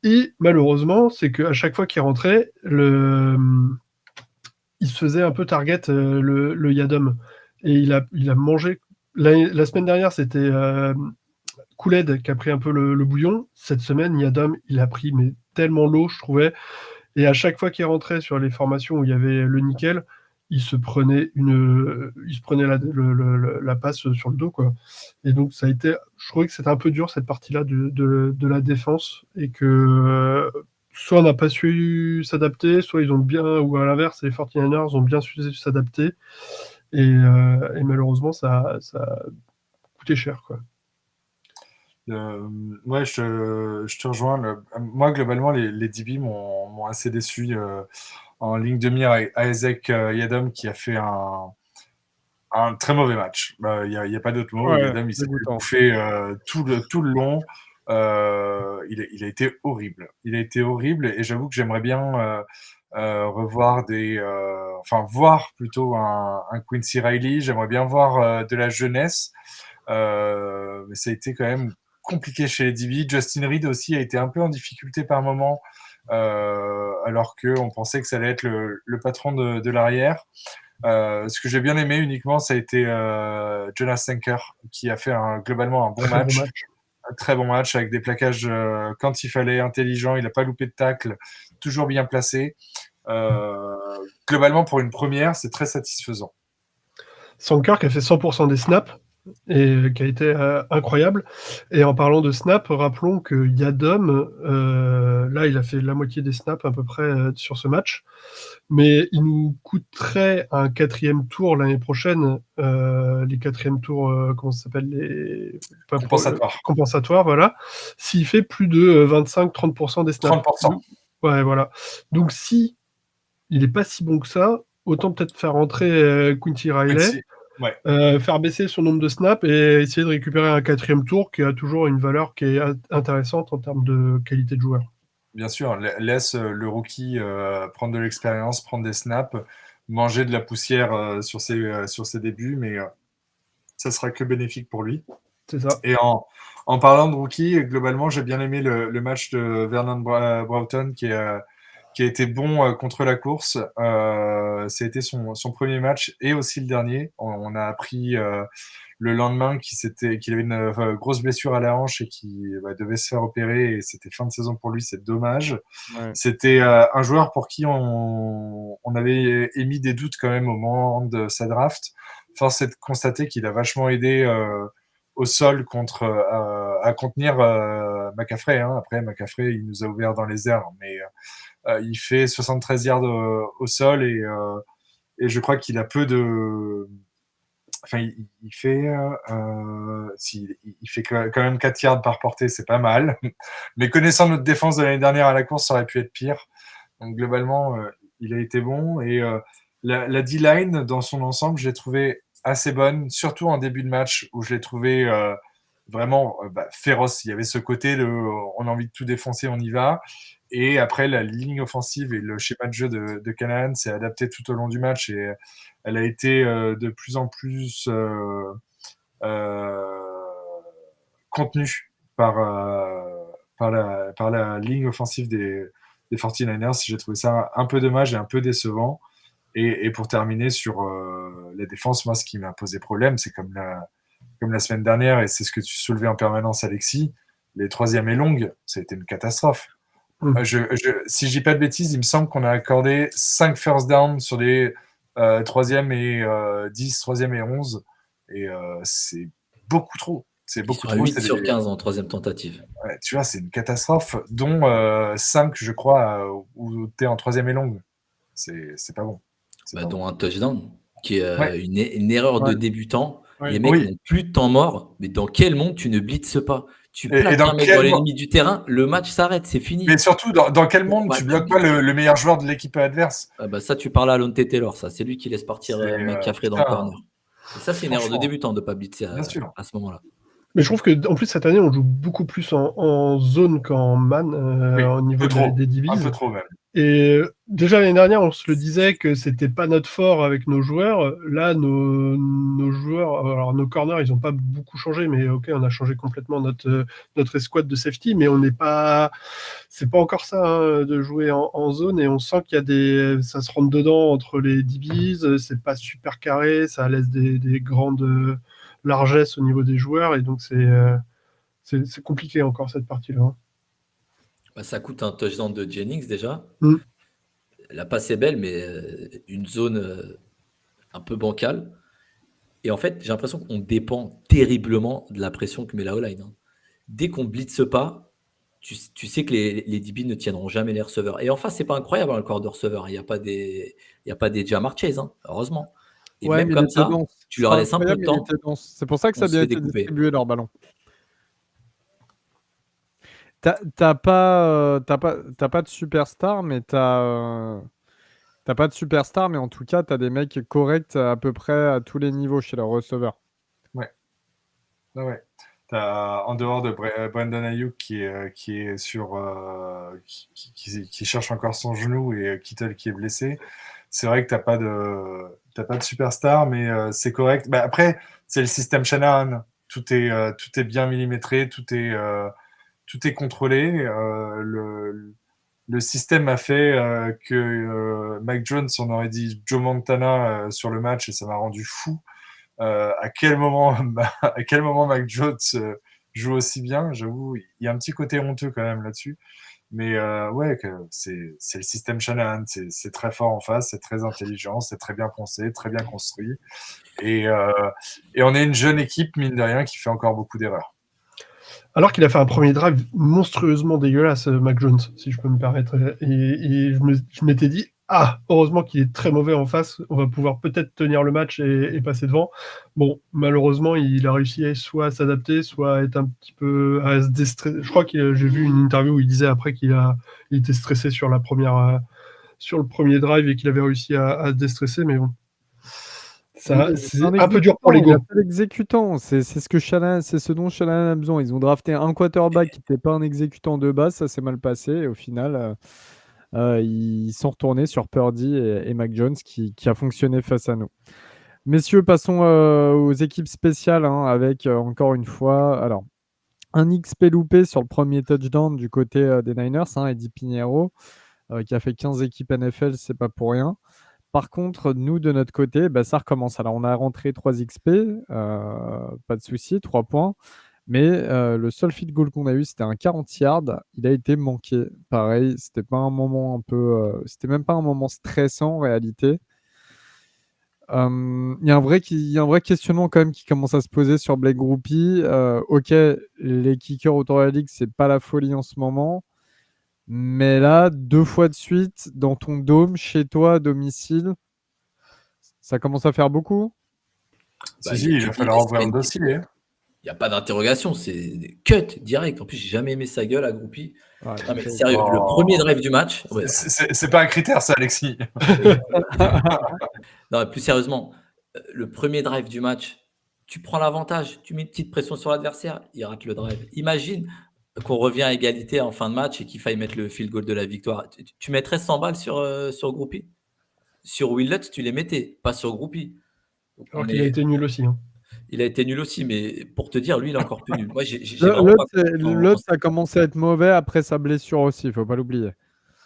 Et malheureusement, c'est qu'à chaque fois qu'il rentrait, il se faisait un peu target le Yadom. Et il a mangé. La semaine dernière, c'était Kool-Aid qui a pris un peu le bouillon. Cette semaine, Yadom, il a pris mais tellement l'eau, je trouvais. Et à chaque fois qu'il rentrait sur les formations où il y avait le nickel, il se prenait la passe sur le dos, quoi. Et donc je trouvais que c'était un peu dur cette partie-là de la défense et que soit on n'a pas su s'adapter, soit ils ont bien, ou à l'inverse, les 49ers ont bien su s'adapter. Et malheureusement, ça a coûté cher, quoi. Ouais, je te rejoins. Moi, globalement, les DB m'ont assez déçu en ligne de mire avec Isaac Yadom qui a fait un très mauvais match. Il n'y a pas d'autre mot. Ouais, Yadom, il s'est dégoûtant. bouffé tout le long. Il a été horrible. Il a été horrible et j'avoue que j'aimerais bien revoir voir plutôt un Quincy Riley. J'aimerais bien voir de la jeunesse. Mais ça a été quand même compliqué chez les DB. Justin Reed aussi a été un peu en difficulté par moment, alors qu'on pensait que ça allait être le patron de l'arrière. Ce que j'ai bien aimé uniquement, ça a été Jonas Senker, qui a fait globalement un bon match. Un très bon match avec des plaquages quand il fallait, intelligent. Il n'a pas loupé de tacle, toujours bien placé. Globalement, pour une première, c'est très satisfaisant. Sankar qui a fait 100% des snaps. et qui a été incroyable. Et en parlant de snap, rappelons que Yadom, là, il a fait la moitié des snaps à peu près sur ce match, mais il nous coûterait un 4e tour l'année prochaine, les 4e tours, comment ça s'appelle, les compensatoires, voilà, s'il fait plus de 25-30% des snaps. 30%. Ouais, voilà. Donc si il est pas si bon que ça, autant peut-être faire rentrer Quincy Riley, faire baisser son nombre de snaps et essayer de récupérer un 4e tour qui a toujours une valeur qui est intéressante en termes de qualité de joueur. Bien sûr, laisse le rookie prendre de l'expérience, prendre des snaps, manger de la poussière sur ses débuts, mais ça sera que bénéfique pour lui. C'est ça. Et en parlant de rookie, globalement, j'ai bien aimé le match de Vernon Broughton qui a été bon contre la course. C'était son premier match et aussi le dernier. On a appris le lendemain qu'il avait une grosse blessure à la hanche et qu'il devait se faire opérer, et c'était fin de saison pour lui, c'est dommage. Ouais. C'était un joueur pour qui on avait émis des doutes quand même au moment de sa draft. Force est de constater qu'il a vachement aidé au sol à contenir McCaffrey. Hein. Après, McCaffrey, il nous a ouvert dans les airs, mais il fait 73 yards au sol, et je crois qu'il a peu de... Enfin, il fait quand même 4 yards par portée, c'est pas mal. Mais connaissant notre défense de l'année dernière à la course, ça aurait pu être pire. Donc globalement, il a été bon. Et la D-line, dans son ensemble, je l'ai trouvé assez bonne, surtout en début de match, où je l'ai trouvé vraiment féroce. Il y avait ce côté de on a envie de tout défoncer, on y va. Et après, la ligne offensive et le schéma de jeu de Canaan s'est adapté tout au long du match, et elle a été de plus en plus contenue par la ligne offensive des 49ers. J'ai trouvé ça un peu dommage et un peu décevant. Et pour terminer sur la défense, moi, ce qui m'a posé problème, c'est comme la semaine dernière, et c'est ce que tu soulevais en permanence, Alexis, les 3e et longues, ça a été une catastrophe. Si je dis pas de bêtises, il me semble qu'on a accordé 5 first down sur les 3e et 10, 3e et 11. Et c'est beaucoup trop. C'est beaucoup trop. 8 sur 15 en 3e tentative. Ouais, tu vois, c'est une catastrophe, dont 5, je crois, où tu es en 3e et longue. C'est pas bon. Dont un touchdown, qui est une erreur de débutant. Ouais. Les mecs n'ont plus de temps mort. Mais dans quel monde tu ne blitzes pas? Tu plaques un mec dans les limites du terrain, le match s'arrête, c'est fini. Mais surtout, dans quel monde tu bloques pas le meilleur joueur de l'équipe adverse? Ça, tu parles à Alonte Taylor, ça. C'est lui qui laisse partir McCaffrey dans le corner. Et ça, c'est une erreur de débutant de ne pas blitzer à ce moment-là. Mais je trouve qu'en plus, cette année, on joue beaucoup plus en zone qu'en man au niveau des DBs. Un peu trop même. Et déjà l'année dernière, on se le disait que c'était pas notre fort avec nos joueurs. Là, nos joueurs, alors nos corners, ils ont pas beaucoup changé, mais ok, on a changé complètement notre escouade de safety, mais c'est pas encore ça hein, de jouer en zone, et on sent qu'il y a ça se rentre dedans entre les DBs, c'est pas super carré, ça laisse des grandes largesses au niveau des joueurs, et donc c'est compliqué encore cette partie-là. Hein. Ça coûte un touchdown de Jennings déjà. Mm. La passe est belle, mais une zone un peu bancale. Et en fait, j'ai l'impression qu'on dépend terriblement de la pression que met la O-line. Hein. Dès qu'on blitze pas, tu sais que les DB ne tiendront jamais les receveurs. Et en face, c'est pas incroyable le corps de receveurs. Il n'y a pas des Jamar Chase, hein, heureusement. Et même comme ça, tu leur laisses un peu de temps. C'est pour ça que ça a bien été distribué leur ballon. T'as pas de superstar, mais t'as pas de superstar, mais en tout cas, t'as des mecs corrects à peu près à tous les niveaux chez leurs receveurs. Ouais. T'as, en dehors de Brandon Ayuk qui est sur qui cherche encore son genou, et Kittle qui est blessé. C'est vrai que t'as pas de superstar, mais c'est correct. Après, c'est le système Shanahan. Tout est bien millimétré, tout est contrôlé. Le système a fait que Mike Jones, on aurait dit Joe Montana sur le match, et ça m'a rendu fou. À quel moment Mike Jones joue aussi bien? J'avoue, il y a un petit côté honteux quand même là-dessus. Mais ouais, c'est le système Shanahan. C'est très fort en face, c'est très intelligent, c'est très bien pensé, très bien construit. Et on est une jeune équipe, mine de rien, qui fait encore beaucoup d'erreurs. Alors qu'il a fait un premier drive monstrueusement dégueulasse, Mac Jones, si je peux me permettre. Et je m'étais dit, heureusement qu'il est très mauvais en face, on va pouvoir peut-être tenir le match et passer devant. Bon, malheureusement, il a réussi soit à s'adapter, soit à être un petit peu à se déstresser. Je crois que j'ai vu une interview où il disait après il était stressé sur le premier drive et qu'il avait réussi à se déstresser, mais bon. Ça, c'est un peu dur pour Il l'ego. a pas l'exécutant. C'est ce dont Shanahan a besoin. Ils ont drafté un quarterback qui n'était pas un exécutant de base. Ça s'est mal passé. Et au final, ils sont retournés sur Purdy et Mac Jones qui a fonctionné face à nous. Messieurs, passons aux équipes spéciales avec encore une fois. Alors, un XP loupé sur le premier touchdown du côté des Niners, Eddie Pinheiro, qui a fait 15 équipes NFL, c'est pas pour rien. Par contre, nous, de notre côté, ça recommence. Alors, on a rentré 3 XP, pas de souci, 3 points. Mais le seul field goal qu'on a eu, c'était un 40 yards. Il a été manqué. Pareil, c'était pas un moment c'était même pas un moment stressant en réalité. Il y a un vrai questionnement quand même qui commence à se poser sur Blake Groupie. Ok, les kickers autour de la ligue, c'est pas la folie en ce moment. Mais là, 2 fois de suite, dans ton dôme, chez toi, à domicile, ça commence à faire beaucoup? Il va falloir ouvrir le dossier. Il n'y a pas d'interrogation, c'est cut direct. En plus, j'ai jamais aimé sa gueule à Groupie. Ouais, non, mais sérieux, le premier drive du match. C'est pas un critère, ça, Alexis. Non, mais plus sérieusement, le premier drive du match, tu prends l'avantage, tu mets une petite pression sur l'adversaire, il rate le drive. Imagine qu'on revient à égalité en fin de match et qu'il faille mettre le field goal de la victoire. Tu mettrais 100 balles sur Groupie? Sur Willett, tu les mettais, pas sur Groupie. Alors qu'il a été nul aussi. Il a été nul aussi, mais pour te dire, lui, il est encore plus nul. Moi, l'autre, ça a commencé à être mauvais après sa blessure aussi, il faut pas l'oublier.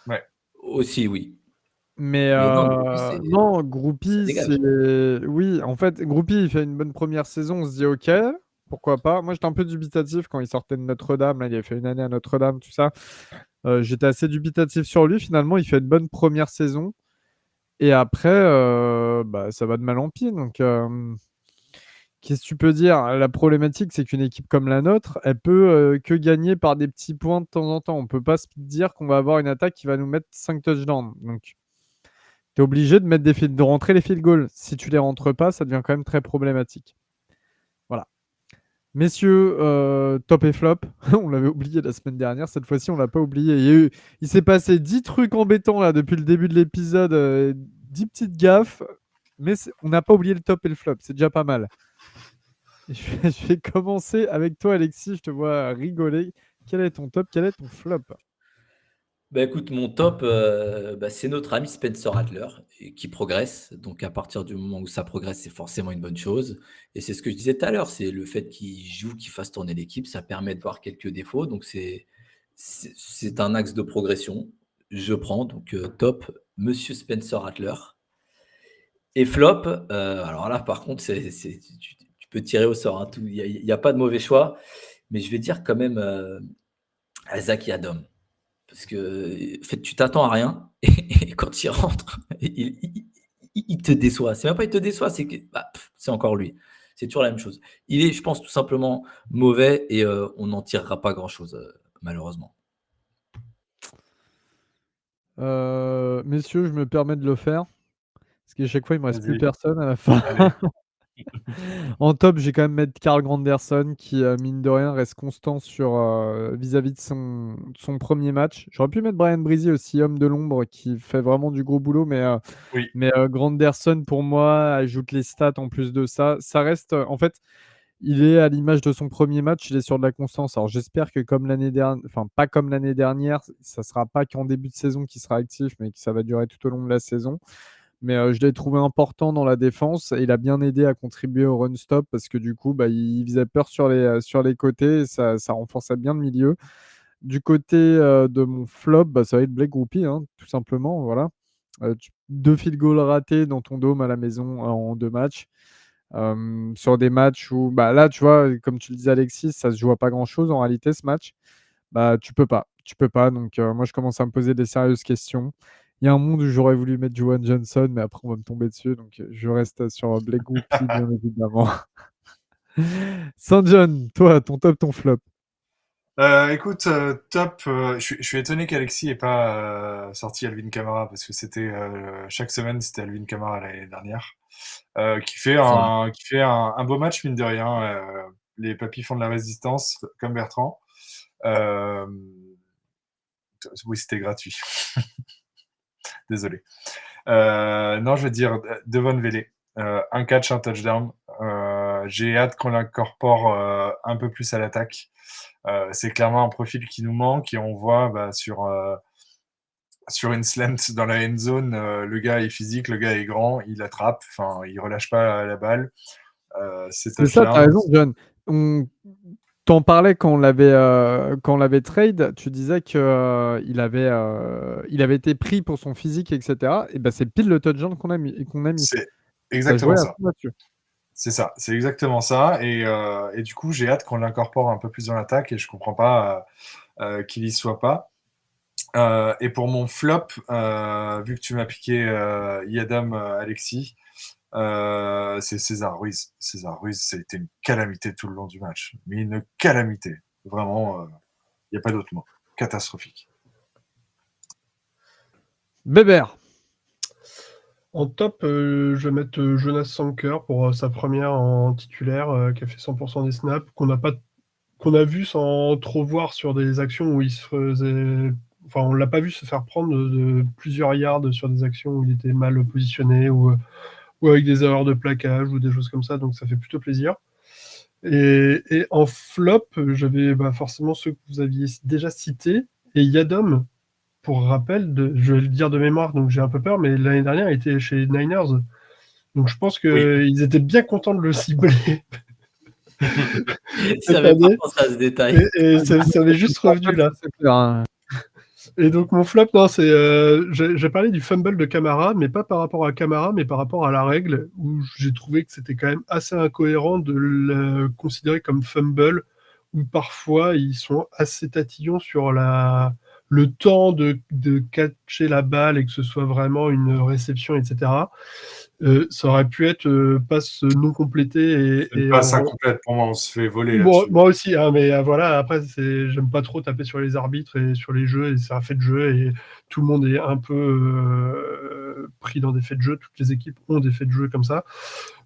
Ouais. Aussi, oui. Mais non, Groupie, c'est... Oui, en fait, Groupie, il fait une bonne première saison, on se dit ok, pourquoi pas. Moi, j'étais un peu dubitatif quand il sortait de Notre-Dame, là, il avait fait une année à Notre-Dame, tout ça. J'étais assez dubitatif sur lui, finalement, il fait une bonne première saison. Et après, ça va de mal en pis, donc... Qu'est-ce que tu peux dire? La problématique, c'est qu'une équipe comme la nôtre, elle peut que gagner par des petits points de temps en temps. On ne peut pas se dire qu'on va avoir une attaque qui va nous mettre 5 touchdowns. Donc, tu es obligé de rentrer les field goals. Si tu les rentres pas, ça devient quand même très problématique. Voilà. Messieurs, top et flop. On l'avait oublié la semaine dernière. Cette fois-ci, on ne l'a pas oublié. Il s'est passé 10 trucs embêtants là depuis le début de l'épisode. 10 petites gaffes. Mais on n'a pas oublié le top et le flop. C'est déjà pas mal. Je vais commencer avec toi, Alexis. Je te vois rigoler. Quel est ton top? Quel est ton flop? Écoute, mon top, c'est notre ami Spencer Rattler qui progresse. Donc, à partir du moment où ça progresse, c'est forcément une bonne chose. Et c'est ce que je disais tout à l'heure, c'est le fait qu'il joue, qu'il fasse tourner l'équipe, ça permet de voir quelques défauts. Donc, c'est un axe de progression. Je prends. Donc, top, Monsieur Spencer Rattler. Et flop, alors là, par contre, tu peux tirer au sort. Il n'y a pas de mauvais choix. Mais je vais dire quand même Zach Yadom. Parce que en fait, tu t'attends à rien et quand il rentre, il te déçoit. C'est même pas il te déçoit, c'est que c'est encore lui. C'est toujours la même chose. Il est, je pense, tout simplement mauvais et on n'en tirera pas grand-chose, malheureusement. Messieurs, je me permets de le faire. Parce qu'à chaque fois, il me reste plus personne à la fin. En top, j'ai quand même mettre Carl Granderson qui, mine de rien, reste constant vis-à-vis de son premier match. J'aurais pu mettre Brian Breezy aussi, homme de l'ombre, qui fait vraiment du gros boulot, mais Granderson, pour moi, ajoute les stats en plus de ça. Ça reste, en fait, il est à l'image de son premier match, il est sur de la constance. Alors j'espère que comme l'année dernière, enfin pas comme l'année dernière, ça ne sera pas qu'en début de saison qu'il sera actif, mais que ça va durer tout au long de la saison. Mais je l'ai trouvé important dans la défense et il a bien aidé à contribuer au run stop parce que du coup, il faisait peur sur les côtés et ça renforçait bien le milieu. Du côté de mon flop, ça va être Blake Groupie, tout simplement. Voilà. 2 field goals ratés dans ton dôme à la maison en 2 matchs. Sur des matchs où, là, tu vois, comme tu le disais, Alexis, ça se joue à pas grand-chose en réalité ce match. Tu peux pas. tu peux pas. Donc, moi, je commence à me poser des sérieuses questions. Il y a un monde où j'aurais voulu mettre Juwan Johnson, mais après, on va me tomber dessus. Donc, je reste sur Blake Griffin, bien évidemment. Saint John, toi, ton top, ton flop. Écoute, top. Je suis étonné qu'Alexis ait pas sorti Alvin Kamara parce que c'était chaque semaine c'était Alvin Kamara l'année dernière, qui fait un beau match mine de rien. Les papis font de la résistance comme Bertrand. Oui, c'était gratuit. Désolé. Non, je veux dire Devon Vele. Un catch, un touchdown. J'ai hâte qu'on l'incorpore un peu plus à l'attaque. C'est clairement un profil qui nous manque et on voit sur une slant dans la end zone, le gars est physique, le gars est grand, il attrape, enfin, il relâche pas la balle. C'est C'est ça, tu as touchdown. raison, John. T'en parlais quand on l'avait trade, tu disais qu'il il avait été pris pour son physique, etc. Et ben, c'est pile le touchdown qu'on a mis. C'est Ça jouait exactement à ça. fond là-dessus. C'est ça, c'est exactement ça. Et du coup, j'ai hâte qu'on l'incorpore un peu plus dans l'attaque et je comprends pas qu'il y soit pas. Et pour mon flop, vu que tu m'as piqué Yadam Alexis, c'est César Ruiz. César Ruiz, c'était une calamité tout le long du match. Mais une calamité. Vraiment, il n'y a pas d'autre mot. Catastrophique. Bébert. En top, je vais mettre Jonas Sanker pour sa première en titulaire, qui a fait 100% des snaps, qu'on a vu sans trop voir sur des actions où il se faisait. Enfin, on l'a pas vu se faire prendre de plusieurs yards sur des actions où il était mal positionné ou avec des erreurs de plaquage ou des choses comme ça, donc ça fait plutôt plaisir. Et en flop, j'avais forcément ceux que vous aviez déjà cités, et Yadom, pour rappel, je vais le dire de mémoire, donc j'ai un peu peur, mais l'année dernière, il était chez Niners. Donc je pense qu'ils étaient bien contents de le cibler cette J'avais pas année. pensé à ce détail. Et ça m'est juste revenu là. C'est clair, hein. Et donc mon flop, non, c'est j'ai parlé du fumble de Camara, mais pas par rapport à Camara, mais par rapport à la règle, où j'ai trouvé que c'était quand même assez incohérent de le considérer comme fumble, où parfois ils sont assez tatillons sur le temps de catcher la balle et que ce soit vraiment une réception, etc. Ça aurait pu être passe non complété C'est une passe incomplète pour moi, on se fait voler là-dessus. Moi aussi, hein, mais voilà, après, j'aime pas trop taper sur les arbitres et sur les jeux, et c'est un fait de jeu, et tout le monde est un peu pris dans des faits de jeu, toutes les équipes ont des faits de jeu comme ça,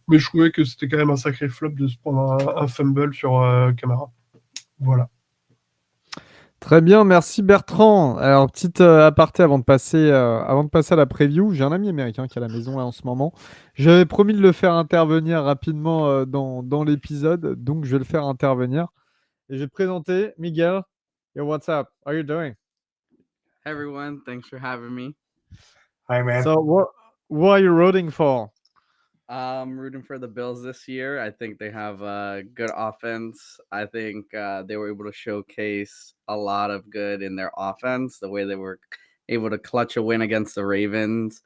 mais je trouvais que c'était quand même un sacré flop de se prendre un fumble sur Camara. Voilà. Très bien, merci Bertrand. Alors, petite aparté avant de passer à la preview. J'ai un ami américain qui est à la maison là en ce moment. J'avais promis de le faire intervenir rapidement dans l'épisode, donc je vais le faire intervenir. Et je vais te présenter Miguel. Yo, what's up? How are you doing? Hey everyone, thanks for having me. Hi man. So, what are you rooting for? I'm rooting for the Bills this year. I think they have a good offense. I think they were able to showcase a lot of good in their offense, the way they were able to clutch a win against the Ravens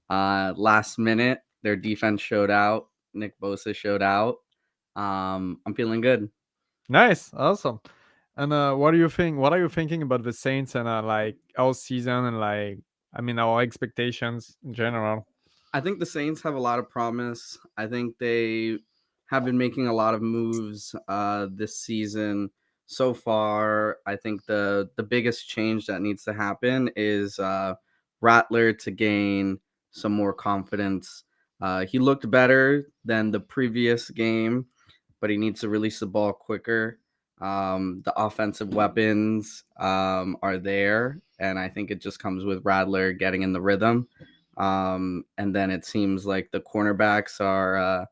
last minute. Their defense showed out. Nick Bosa showed out. I'm feeling good. Nice, awesome. And what do you think? What are you thinking about the Saints and like our season and our expectations in general? I think the Saints have a lot of promise. I think they have been making a lot of moves this season so far. I think the biggest change that needs to happen is Rattler to gain some more confidence. He looked better than the previous game, but he needs to release the ball quicker. The offensive weapons are there, and I think it just comes with Rattler getting in the rhythm. And then it seems like the cornerbacks are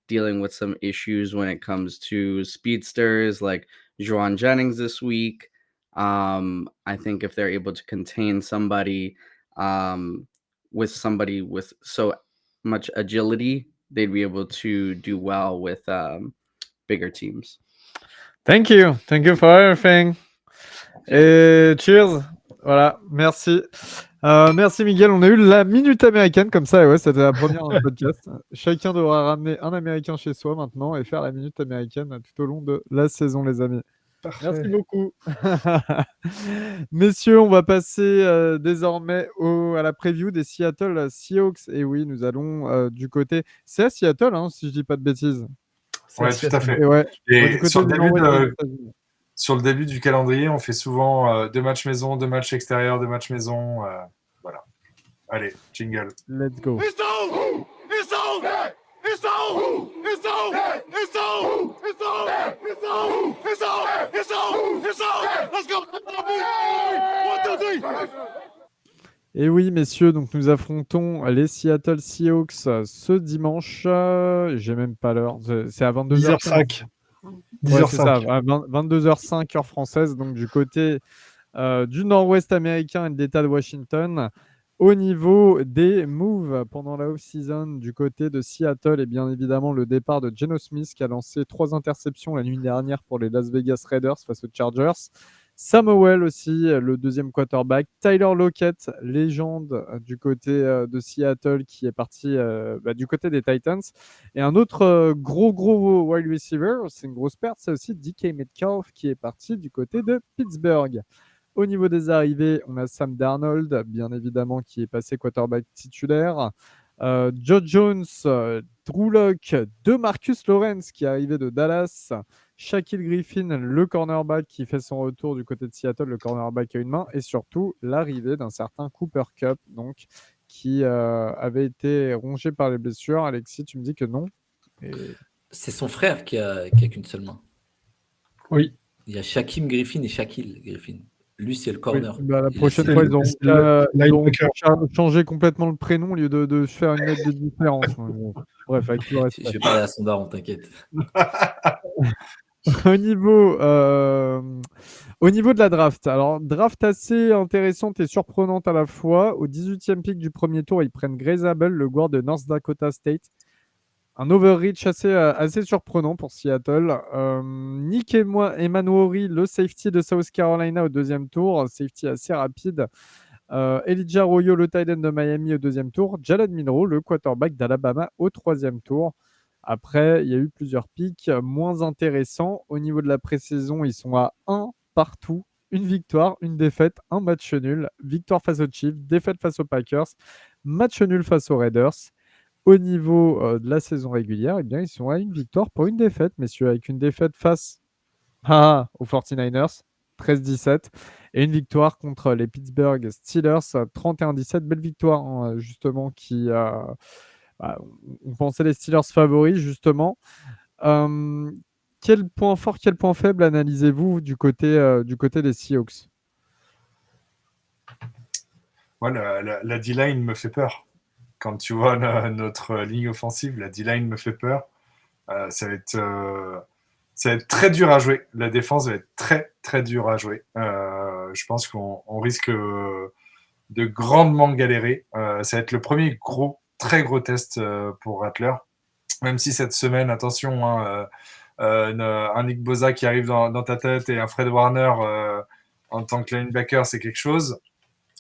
dealing with some issues when it comes to speedsters like Juwan Jennings this week. I think if they're able to contain somebody with so much agility, they'd be able to do well with bigger teams. Thank you for everything. Et cheers. Voilà, merci. Merci Miguel, on a eu la minute américaine comme ça, et ouais, c'était la première podcast. Chacun devra ramener un américain chez soi maintenant et faire la minute américaine tout au long de la saison, les amis. Parfait. Merci beaucoup. Messieurs, on va passer désormais à la preview des Seattle Seahawks. Et oui, nous allons du côté. C'est à Seattle, hein, si je dis pas de bêtises. C'est Ouais, tout à fait. Et ouais, du Et côté sur le du début nord-ouest des de, États-Unis. sur le début du calendrier, on fait souvent 2 matchs maison, 2 matchs extérieurs, 2 matchs maison. Voilà. Allez, jingle. Let's go. It's on! It's on! It's on! It's on! It's on! It's on! It's on! It's on! It's on! It's on! Let's go! 1, 2, 3! Et oui, messieurs, donc nous affrontons les Seattle Seahawks ce dimanche. J'ai même pas l'heure. C'est à 22h05. 10h05. Ouais, c'est ça, 10h05. à 22h05 heure française, donc du côté du nord-ouest américain et de l'État de Washington. Au niveau des moves pendant la off-season du côté de Seattle, et bien évidemment le départ de Geno Smith qui a lancé 3 interceptions la nuit dernière pour les Las Vegas Raiders face aux Chargers. Sam Howell aussi, le deuxième quarterback. Tyler Lockett, légende du côté de Seattle qui est parti du côté des Titans. Et un autre gros wide receiver, c'est une grosse perte, c'est aussi DK Metcalf qui est parti du côté de Pittsburgh. Au niveau des arrivées, on a Sam Darnold, bien évidemment, qui est passé quarterback titulaire. Joe Jones, Drew Lock, Marcus Lawrence qui est arrivé de Dallas. Shaquille Griffin, le cornerback qui fait son retour du côté de Seattle, le cornerback à une main. Et surtout, l'arrivée d'un certain Cooper Kupp, donc, qui avait été rongé par les blessures. Alexis, tu me dis que non. Et... C'est son frère qui a qu'une seule main. Oui. Il y a Shaquem Griffin et Shaquille Griffin. Lui, c'est le corner. Oui, la Il prochaine essaie- fois, ils ont linebacker. changé complètement le prénom au lieu de faire une lettre de différence. Bref, avec tout le Je respect. vais parler à son daron, t'inquiète. Au niveau de la draft, alors draft assez intéressante et surprenante à la fois. Au 18e pick du premier tour, ils prennent Grace Abel, le guard de North Dakota State. Un overreach assez surprenant pour Seattle. Nick Emmanuori, le safety de South Carolina au deuxième tour, safety assez rapide. Elijah Arroyo, le tight end de Miami au deuxième tour. Jalen Milroe, le quarterback d'Alabama au troisième tour. Après, il y a eu plusieurs picks moins intéressants. Au niveau de la pré-saison, ils sont à 1 partout. Une victoire, une défaite, un match nul. Victoire face aux Chiefs, défaite face aux Packers, match nul face aux Raiders. Au niveau de la saison régulière, eh bien, ils sont à une victoire pour une défaite, messieurs, avec une défaite face aux 49ers, 13-17, et une victoire contre les Pittsburgh Steelers, 31-17. Belle victoire, hein, justement, on pensait les Steelers favoris, justement. Quel point fort, quel point faible analysez-vous du côté des Seahawks? Ouais, la D-line me fait peur. Quand tu vois notre ligne offensive, la D-line me fait peur. Ça va être très dur à jouer. La défense va être très, très dure à jouer. Je pense qu'on risque de grandement galérer. Ça va être le premier très gros test pour Rattler. Même si cette semaine, attention, hein, un Nick Bosa qui arrive dans ta tête et un Fred Warner en tant que linebacker, c'est quelque chose.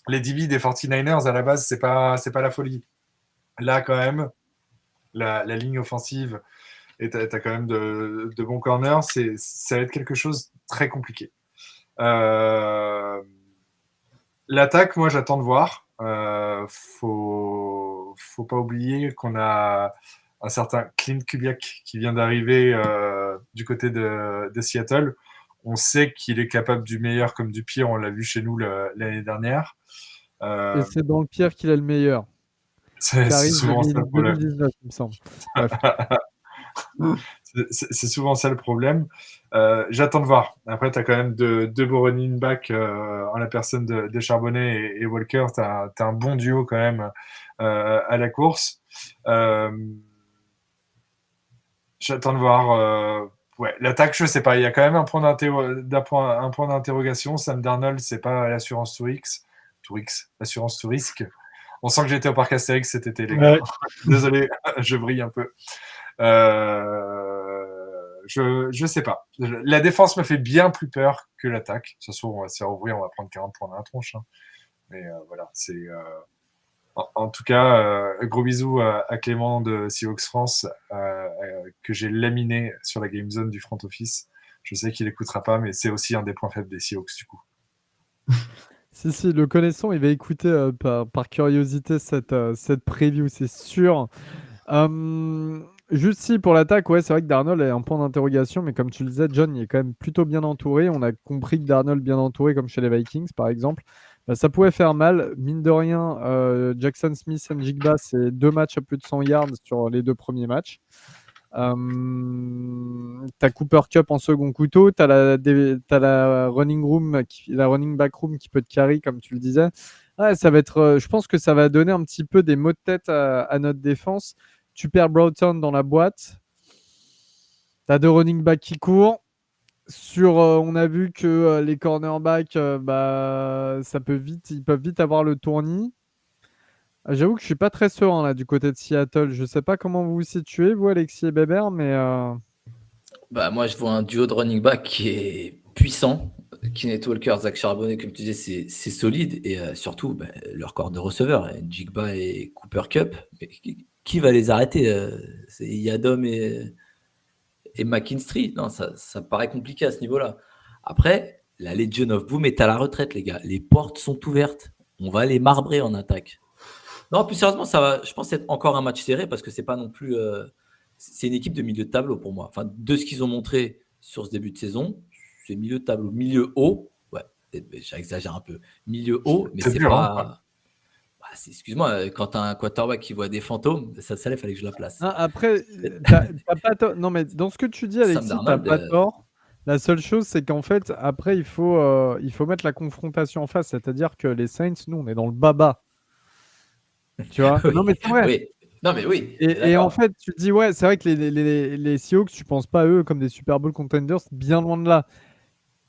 Les DB des 49ers, à la base, c'est pas la folie. Là, quand même, la ligne offensive, et tu as quand même de bons corners, ça va être quelque chose de très compliqué. L'attaque, moi, j'attends de voir. Faut pas oublier qu'on a un certain Clint Kubiak qui vient d'arriver du côté de Seattle. On sait qu'il est capable du meilleur comme du pire. On l'a vu chez nous l'année dernière. Et c'est dans le pire qu'il est le meilleur. C'est souvent ça le problème. 2019, il me semble. Bref. C'est souvent ça le problème. J'attends de voir. Après, tu as quand même deux beaux running backs en la personne de Charbonnet et Walker. Tu as un bon duo quand même à la course. J'attends de voir. Ouais, l'attaque, je sais pas. Il y a quand même un point d'interrogation. Sam Darnold, c'est pas l'assurance Tourix. L'assurance Tourisque. On sent que j'étais au parc Astérix cet été, les gars. Ouais. Désolé, je brille un peu. Je sais pas. La défense me fait bien plus peur que l'attaque. Ça se trouve, on va se faire ouvrir, on va prendre 40 points dans la tronche. Hein. Mais voilà, c'est. En tout cas, gros bisous à Clément de Seahawks France que j'ai laminé sur la Game Zone du front office. Je sais qu'il écoutera pas, mais c'est aussi un des points faibles des Seahawks du coup. Si, le connaissant, il va écouter par curiosité cette preview, c'est sûr. Juste si pour l'attaque, ouais, c'est vrai que Darnold est un point d'interrogation, mais comme tu le disais, John, il est quand même plutôt bien entouré. On a compris que Darnold bien entouré, comme chez les Vikings, par exemple, ça pouvait faire mal. Mine de rien, Jackson Smith et Njigba, c'est 2 matchs à plus de 100 yards sur les 2 premiers matchs. T'as Cooper Kupp en second couteau, t'as la running back room qui peut te carry, comme tu le disais. Ouais, ça va être, je pense que ça va donner un petit peu des maux de tête à notre défense. Tu perds Broughton dans la boîte. T'as 2 running backs qui courent. On a vu que les cornerbacks, ils peuvent vite avoir le tournis. J'avoue que je suis pas très serein là du côté de Seattle. Je sais pas comment vous vous situez, vous, Alexis et Bébert, mais Bah, moi, je vois un duo de running back qui est puissant. Kenneth Walker, Zach Charbonnet, comme tu disais, c'est solide. Et surtout, leur corps de receveur, Jigba et Cooper Kupp. Mais qui va les arrêter C'est Yadom et McKinstry. Non, ça paraît compliqué à ce niveau-là. Après, la Legion of Boom est à la retraite, les gars. Les portes sont ouvertes. On va les marbrer en attaque. Non, plus sérieusement, ça va, je pense, être encore un match serré parce que c'est pas non plus. C'est une équipe de milieu de tableau pour moi. Enfin, de ce qu'ils ont montré sur ce début de saison, c'est milieu de tableau. Milieu haut, ouais, j'exagère un peu. Milieu haut, mais c'est dur, pas. Excuse-moi, quand tu as un quarterback qui voit des fantômes, ça il fallait que je la place. Après, t'as pas tort. Non, mais dans ce que tu dis, Sam Alexis, t'as Darnold, pas tort. La seule chose, c'est qu'en fait, après, il faut mettre la confrontation en face. C'est-à-dire que les Saints, nous, on est dans le baba. Tu vois? Oui, Non, mais c'est vrai. oui. Non, mais oui. Et en fait, tu te dis, ouais, c'est vrai que les Seahawks, tu penses pas à eux comme des Super Bowl contenders, bien loin de là.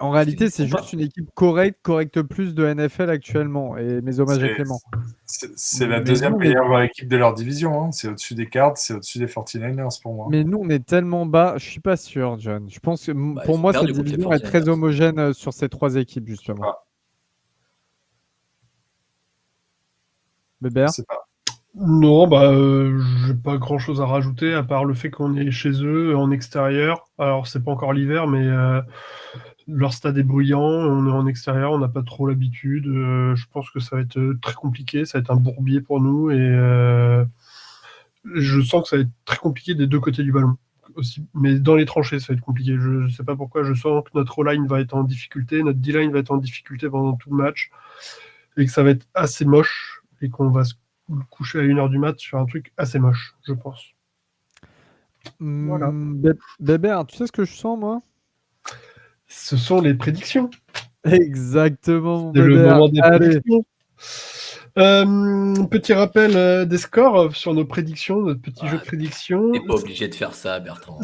En réalité, c'est juste une équipe correcte plus de NFL actuellement. Et mes hommages à Clément. C'est la Mais deuxième nous, meilleure équipe de leur division. Hein. C'est au-dessus des Cards, c'est au-dessus des 49ers pour moi. Mais nous, on est tellement bas. Je suis pas sûr, John. Je pense que pour ils ont moi, cette perdu contre les division est très 49ers. homogène sur ces 3 équipes, justement. Ah. Bébert? Je sais pas. Non, j'ai pas grand-chose à rajouter à part le fait qu'on est chez eux en extérieur. Alors c'est pas encore l'hiver, mais leur stade est bruyant. On est en extérieur, on n'a pas trop l'habitude. Je pense que ça va être très compliqué. Ça va être un bourbier pour nous et je sens que ça va être très compliqué des 2 côtés du ballon aussi. Mais dans les tranchées, ça va être compliqué. Je sais pas pourquoi. Je sens que notre O-line va être en difficulté, notre D-line va être en difficulté pendant tout le match et que ça va être assez moche et qu'on va se coucher à 1h du mat sur un truc assez moche, je pense. Voilà. Bébert, tu sais ce que je sens, moi? Ce sont les prédictions. Exactement, C'est le Bébert. moment des Allez. prédictions. Petit rappel des scores sur nos prédictions, notre petit jeu de prédictions. T'es pas obligé de faire ça, Bertrand.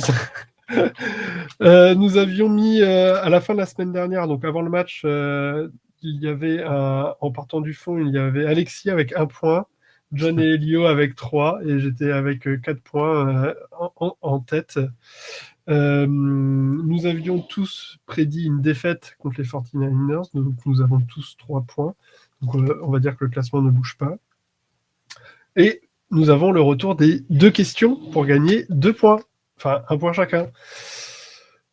Nous avions mis à la fin de la semaine dernière, donc avant le match, il y avait en partant du fond, il y avait Alexis avec 1 point, John et Elio avec 3, et j'étais avec 4 points en tête. Nous avions tous prédit une défaite contre les 49ers, donc nous avons tous 3 points. Donc on va dire que le classement ne bouge pas. Et nous avons le retour des 2 questions pour gagner 2 points. Enfin, 1 point chacun.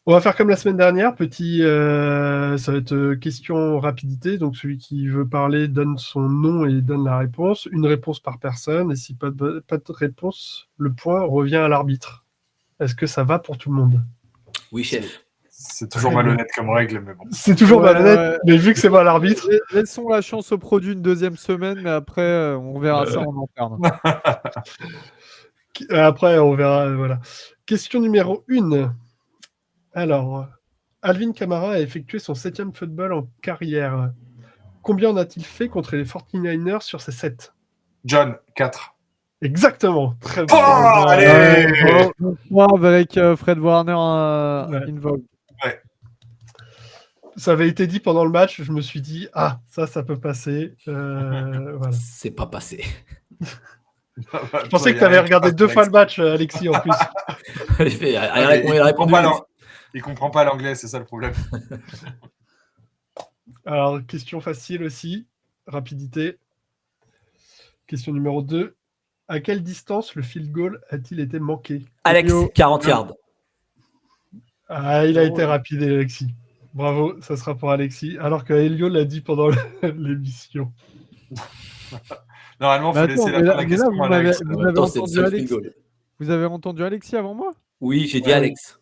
On va faire comme la semaine dernière. Ça va être question rapidité. Donc celui qui veut parler donne son nom et donne la réponse. Une réponse par personne. Et si pas de réponse, le point revient à l'arbitre. Est-ce que ça va pour tout le monde? Oui, chef. C'est toujours malhonnête comme règle, mais bon. C'est toujours malhonnête, mais vu que c'est pas l'arbitre. Laissons la chance au produit une 2e semaine, mais après, on verra ça en interne. Après, on verra. Voilà. Question numéro 1. Alors, Alvin Kamara a effectué son 7e football en carrière. Combien en a-t-il fait contre les 49ers sur ces 7? John, 4. Exactement. Très Oh, bien. allez avec Fred Warner involved. Ouais. Ça avait été dit pendant le match. Je me suis dit, ça peut passer. Voilà. C'est pas passé. Je pensais que tu avais regardé 2 fois le match, Alexis, en plus. Il comprend pas l'anglais, c'est ça le problème. Alors, question facile aussi. Rapidité. Question numéro 2. À quelle distance le field goal a-t-il été manqué? Alex, 40 yards. Ah, il a été Ouais. rapide, Alexis. Bravo, ça sera pour Alexis. Alors que Elio l'a dit pendant l'émission. Normalement, il Mais faut attends, laisser la fin de la mais là, question à Alex. En même temps, c'est le entendu seul Alexis. frigo. Vous avez entendu Alexis avant moi? Oui, j'ai dit Ouais. Alex.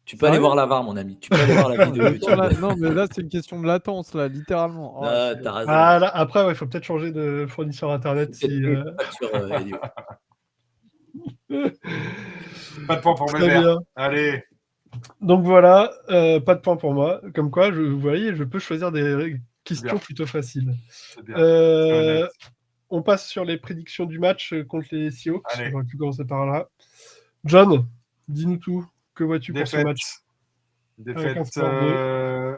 Tu peux aller Sérieux? voir la VAR, mon ami. Tu peux aller voir la Non, vidéo mais attends, YouTube. non, mais là, c'est une question de latence, là, littéralement. Oh, Ah, c'est- t'as raison. Ah, là, après, il faut peut-être changer de fournisseur internet. Faut peut-être Si, payer une facture, Elio. Pas de point pour Très Bébert. bien. Allez, Donc voilà, pas de point pour moi. Comme quoi, vous voyez, je peux choisir des questions bien. plutôt faciles. C'est bien. Très Euh, honnête. on passe sur les prédictions du match contre les Seahawks. Allez. J'aurais pu commencer par là. John, dis-nous tout. Que vois-tu pour ce Défaite. match? Avec un Défaite. score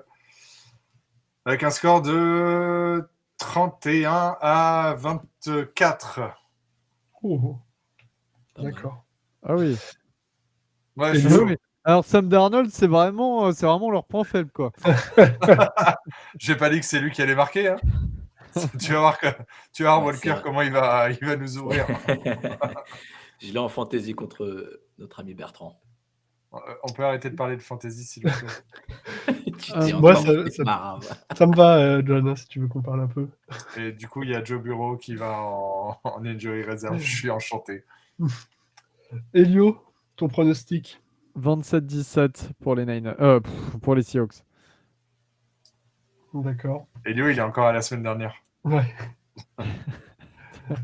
Avec un score de 31 à 24. Oh, Pas mal. d'accord. Ah oui. Ouais, Et je Ah suis nous chaud. oui. Alors, Sam Darnold, c'est vraiment leur point faible, quoi. J'ai pas dit que c'est lui qui allait marquer. Hein. Tu vas voir, tu vas voir Ouais, c'est Walker vrai. comment il va nous ouvrir. Je l'ai en fantaisie contre notre ami Bertrand. On peut arrêter de parler de fantasy, s'il vous plaît. Tu Ah, t'es moi, encore ça- fait ça- marave. Ça me va, John, hein, si tu veux qu'on parle un peu. Et du coup, il y a Joe Bureau qui va en injury reserve. Je suis enchanté. Elio, ton pronostic? 27-17 pour les Niners. Pour les Seahawks. D'accord. Elio, il est encore à la semaine dernière. Ouais. Pour moi,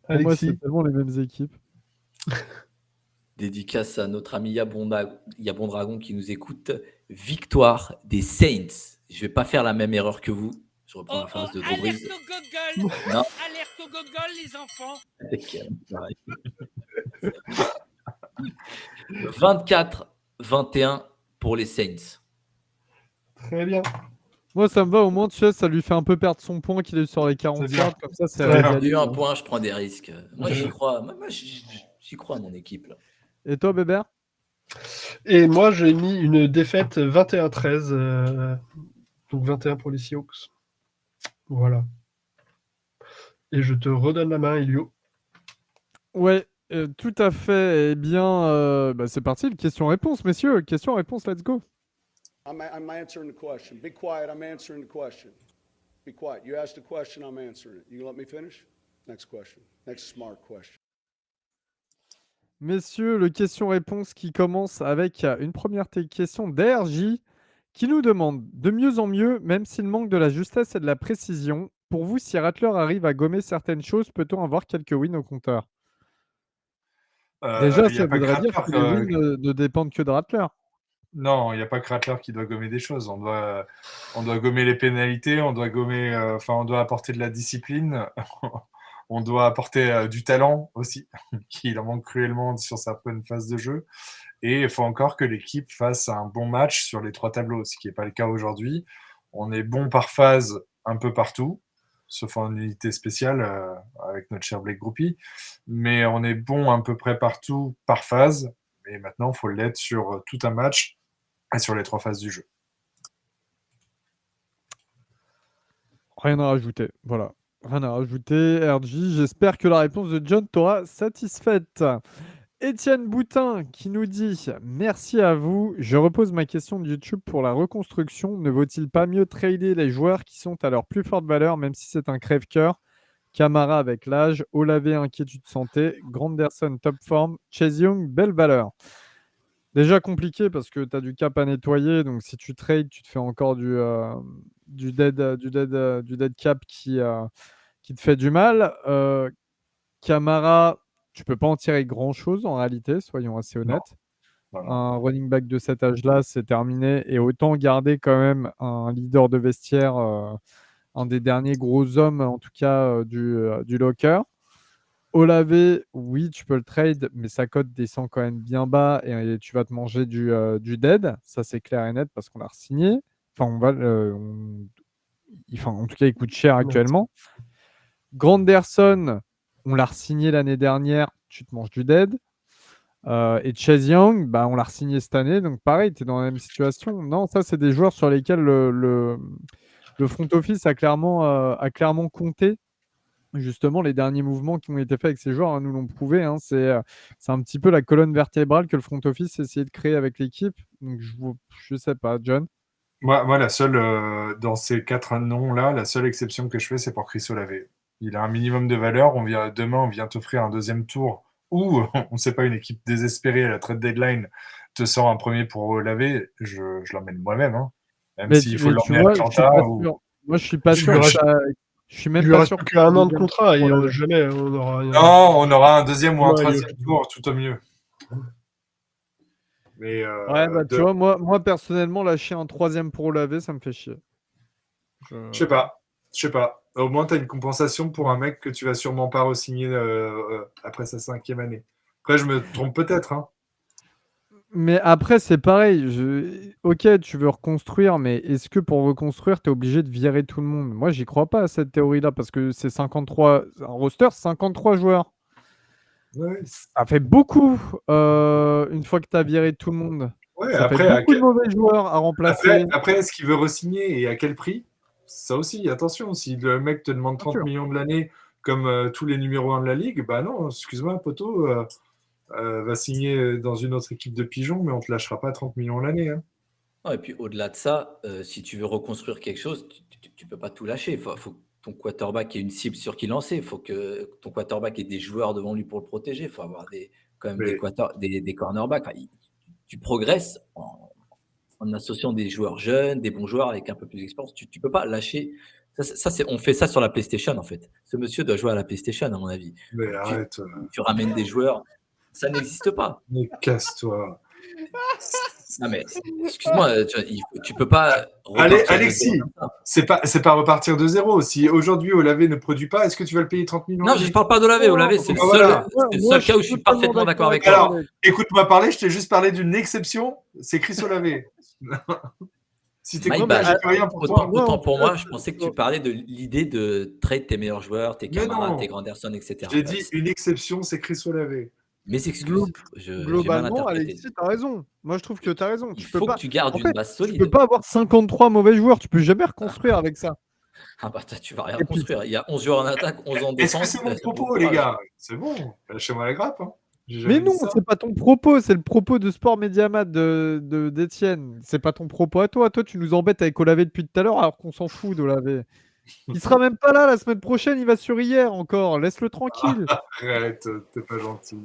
Alexis? c'est tellement les mêmes équipes. Dédicace à notre ami Yabon Dragon qui nous écoute. Victoire des Saints. Je vais pas faire la même erreur que vous. Je reprends la phrase de Drew Brees. Alerte au gogol. Non. Alerte au gogol, les enfants. 24-21 pour les Saints. Très bien. Moi, ça me va, au moins, tu sais, ça lui fait un peu perdre son point qu'il est sur les 40 C'est bien. yards. Comme ça, c'est C'est bien. J'ai régalé. eu un point, je prends des risques. Moi, j'y crois. Moi, j'y crois à mon équipe. Là. Et toi, Bébert? Et moi, j'ai mis une défaite 21-13. Donc 21 pour les Seahawks. Voilà. Et je te redonne la main, Elio. Ouais, tout à fait. Eh bien, c'est parti, le question-réponse, messieurs. Question-réponse, let's go. I'm answering the question. Be quiet. I'm answering the question. Be quiet. You asked a question. I'm answering it. You let me finish? Next question. Next smart question. Messieurs, le question-réponse qui commence avec une première question d'RJ qui nous demande de mieux en mieux, même s'il manque de la justesse et de la précision. Pour vous, si Rattler arrive à gommer certaines choses, peut-on avoir quelques wins au compteur? Déjà, Il n'y ça a pas que voudrait dire Rattler. que les wins ne dépendent que de Rattler. Non, il n'y a pas que Rattler qui doit gommer des choses. On doit gommer les pénalités, on doit gommer, on doit apporter de la discipline, on doit apporter du talent aussi, qu'il en manque cruellement sur certaines phases de jeu. Et il faut encore que l'équipe fasse un bon match sur les 3 tableaux, ce qui n'est pas le cas aujourd'hui. On est bon par phase un peu partout, sauf en unité spéciale avec notre cher Blake Groupie. Mais on est bon à peu près partout par phase. Et maintenant, il faut l'être sur tout un match et sur les 3 phases du jeu. Rien à rajouter. Voilà. Rien à rajouter. RJ, j'espère que la réponse de John t'aura satisfaite. Étienne Boutin qui nous dit « Merci à vous. Je repose ma question de YouTube pour la reconstruction. Ne vaut-il pas mieux trader les joueurs qui sont à leur plus forte valeur, même si c'est un crève-cœur? Camara avec l'âge, Olave inquiétude santé, Granderson top forme, Chase Young belle valeur. » Déjà compliqué parce que tu as du cap à nettoyer. Donc si tu trades, tu te fais encore du dead cap qui te fait du mal. Camara, tu peux pas en tirer grand-chose en réalité, soyons assez honnêtes. Voilà. Un running back de cet âge-là, c'est terminé. Et autant garder quand même un leader de vestiaire, un des derniers gros hommes, en tout cas, du locker. Olave, oui, tu peux le trade, mais sa cote descend quand même bien bas et tu vas te manger du dead. Ça, c'est clair et net parce qu'on l'a re-signé. Enfin, en tout cas, il coûte cher actuellement. Granderson, on l'a re-signé l'année dernière, tu te manges du dead. Et Chase Young, on l'a re-signé cette année, donc pareil, tu es dans la même situation. Non, ça, c'est des joueurs sur lesquels le front office a clairement compté. Justement, les derniers mouvements qui ont été faits avec ces joueurs nous l'ont prouvé. C'est un petit peu la colonne vertébrale que le front office essayait de créer avec l'équipe. Donc je sais pas, John. Moi, la seule, dans ces 4 noms-là, la seule exception que je fais, c'est pour Chris Olave. Il a un minimum de valeur. Demain, on vient t'offrir un deuxième tour ou, on ne sait pas, une équipe désespérée à la trade deadline te sort un premier pour Olave. Je l'emmène moi-même. Hein. Même s'il faut Mais tu l'emmener à vois, je suis Atlanta. pas sûr. Moi, je suis pas Tu sûr lui que rajoutes- ça. Je suis Il même lui pas reste sûr plus que qu'un an de deuxième contrat et tour, on, jamais on aura rien. Non, on aura un deuxième ou un Ouais, troisième tour, tout au mieux. Mais Ouais, bah tu vois, moi personnellement, lâcher un troisième pour Olavé, ça me fait chier. je sais pas. Je sais pas. Au moins, tu as une compensation pour un mec que tu vas sûrement pas re-signer après sa 5e année. Après, je me trompe peut-être. Hein. Mais après, c'est pareil. Ok, tu veux reconstruire, mais est-ce que pour reconstruire, tu es obligé de virer tout le monde? Moi, j'y crois pas à cette théorie-là, parce que c'est 53. Un roster, 53 joueurs. Ouais. Ça fait beaucoup une fois que tu as viré tout le monde. Ouais, Ça après, fait beaucoup de mauvais joueurs à remplacer. après, est-ce qu'il veut re-signer et à quel prix? Ça aussi, attention. Si le mec te demande 30 millions de l'année, comme tous les numéros 1 de la ligue, bah non, excuse-moi, poteau, va signer dans une autre équipe de pigeons, mais on te lâchera pas 30 millions l'année. Hein. Non, et puis au-delà de ça, si tu veux reconstruire quelque chose, tu peux pas tout lâcher. Faut que ton quarterback ait une cible sur qui lancer. Il faut que ton quarterback ait des joueurs devant lui pour le protéger. Il faut avoir quand même Mais- des cornerbacks. Enfin, tu progresses en associant des joueurs jeunes, des bons joueurs avec un peu plus d'expérience. Tu peux pas lâcher. On fait ça sur la PlayStation, en fait. Ce monsieur doit jouer à la PlayStation, à mon avis. Mais Tu, arrête, tu ramènes des joueurs. Ça n'existe pas. mais casse-toi. Non, mais excuse-moi, tu peux pas. Allez, repartir de Alexis, zéro comme ça. c'est pas repartir de zéro. Si aujourd'hui Olave ne produit pas, est-ce que tu vas le payer 30 millions Non, je l'année? ne parle pas d'Olavé. Olavé, c'est le bah voilà. Moi, seul cas où je suis totalement parfaitement d'accord avec toi. Alors, écoute-moi parler, je t'ai juste parlé d'une exception, c'est Chris Olave. Si t'es My content, bad. j'ai plus rien pour toi. Autant pour moi, je pensais que tu parlais de l'idée de trade tes meilleurs joueurs, tes Mais camarades, non. tes Granderson, etc. J'ai dit une exception, c'est Chris Olave. Mes excuses. J'ai mal Globalement, interprété. Alexis, t'as raison. Moi, je trouve que t'as raison. Il Tu peux faut pas. que tu gardes En une fait, base tu peux solide. pas avoir 53 mauvais joueurs. Tu peux jamais reconstruire avec ça. Ah bah, tu vas rien Et puis- construire. Il y a 11 joueurs en attaque, 11 en Est-ce que défense. c'est mon bon propos, courage. les gars? C'est bon, lâchez-moi la grappe. Hein. J'ai jamais Mais dit non, ça. c'est pas ton propos, c'est le propos de Sport Mediamat d'Étienne. C'est pas ton propos à toi. Toi, tu nous embêtes avec Olavé depuis tout à l'heure alors qu'on s'en fout d'Olavé. Il sera même pas là la semaine prochaine, il va sur hier encore. Laisse-le tranquille. Arrête, t'es pas gentil.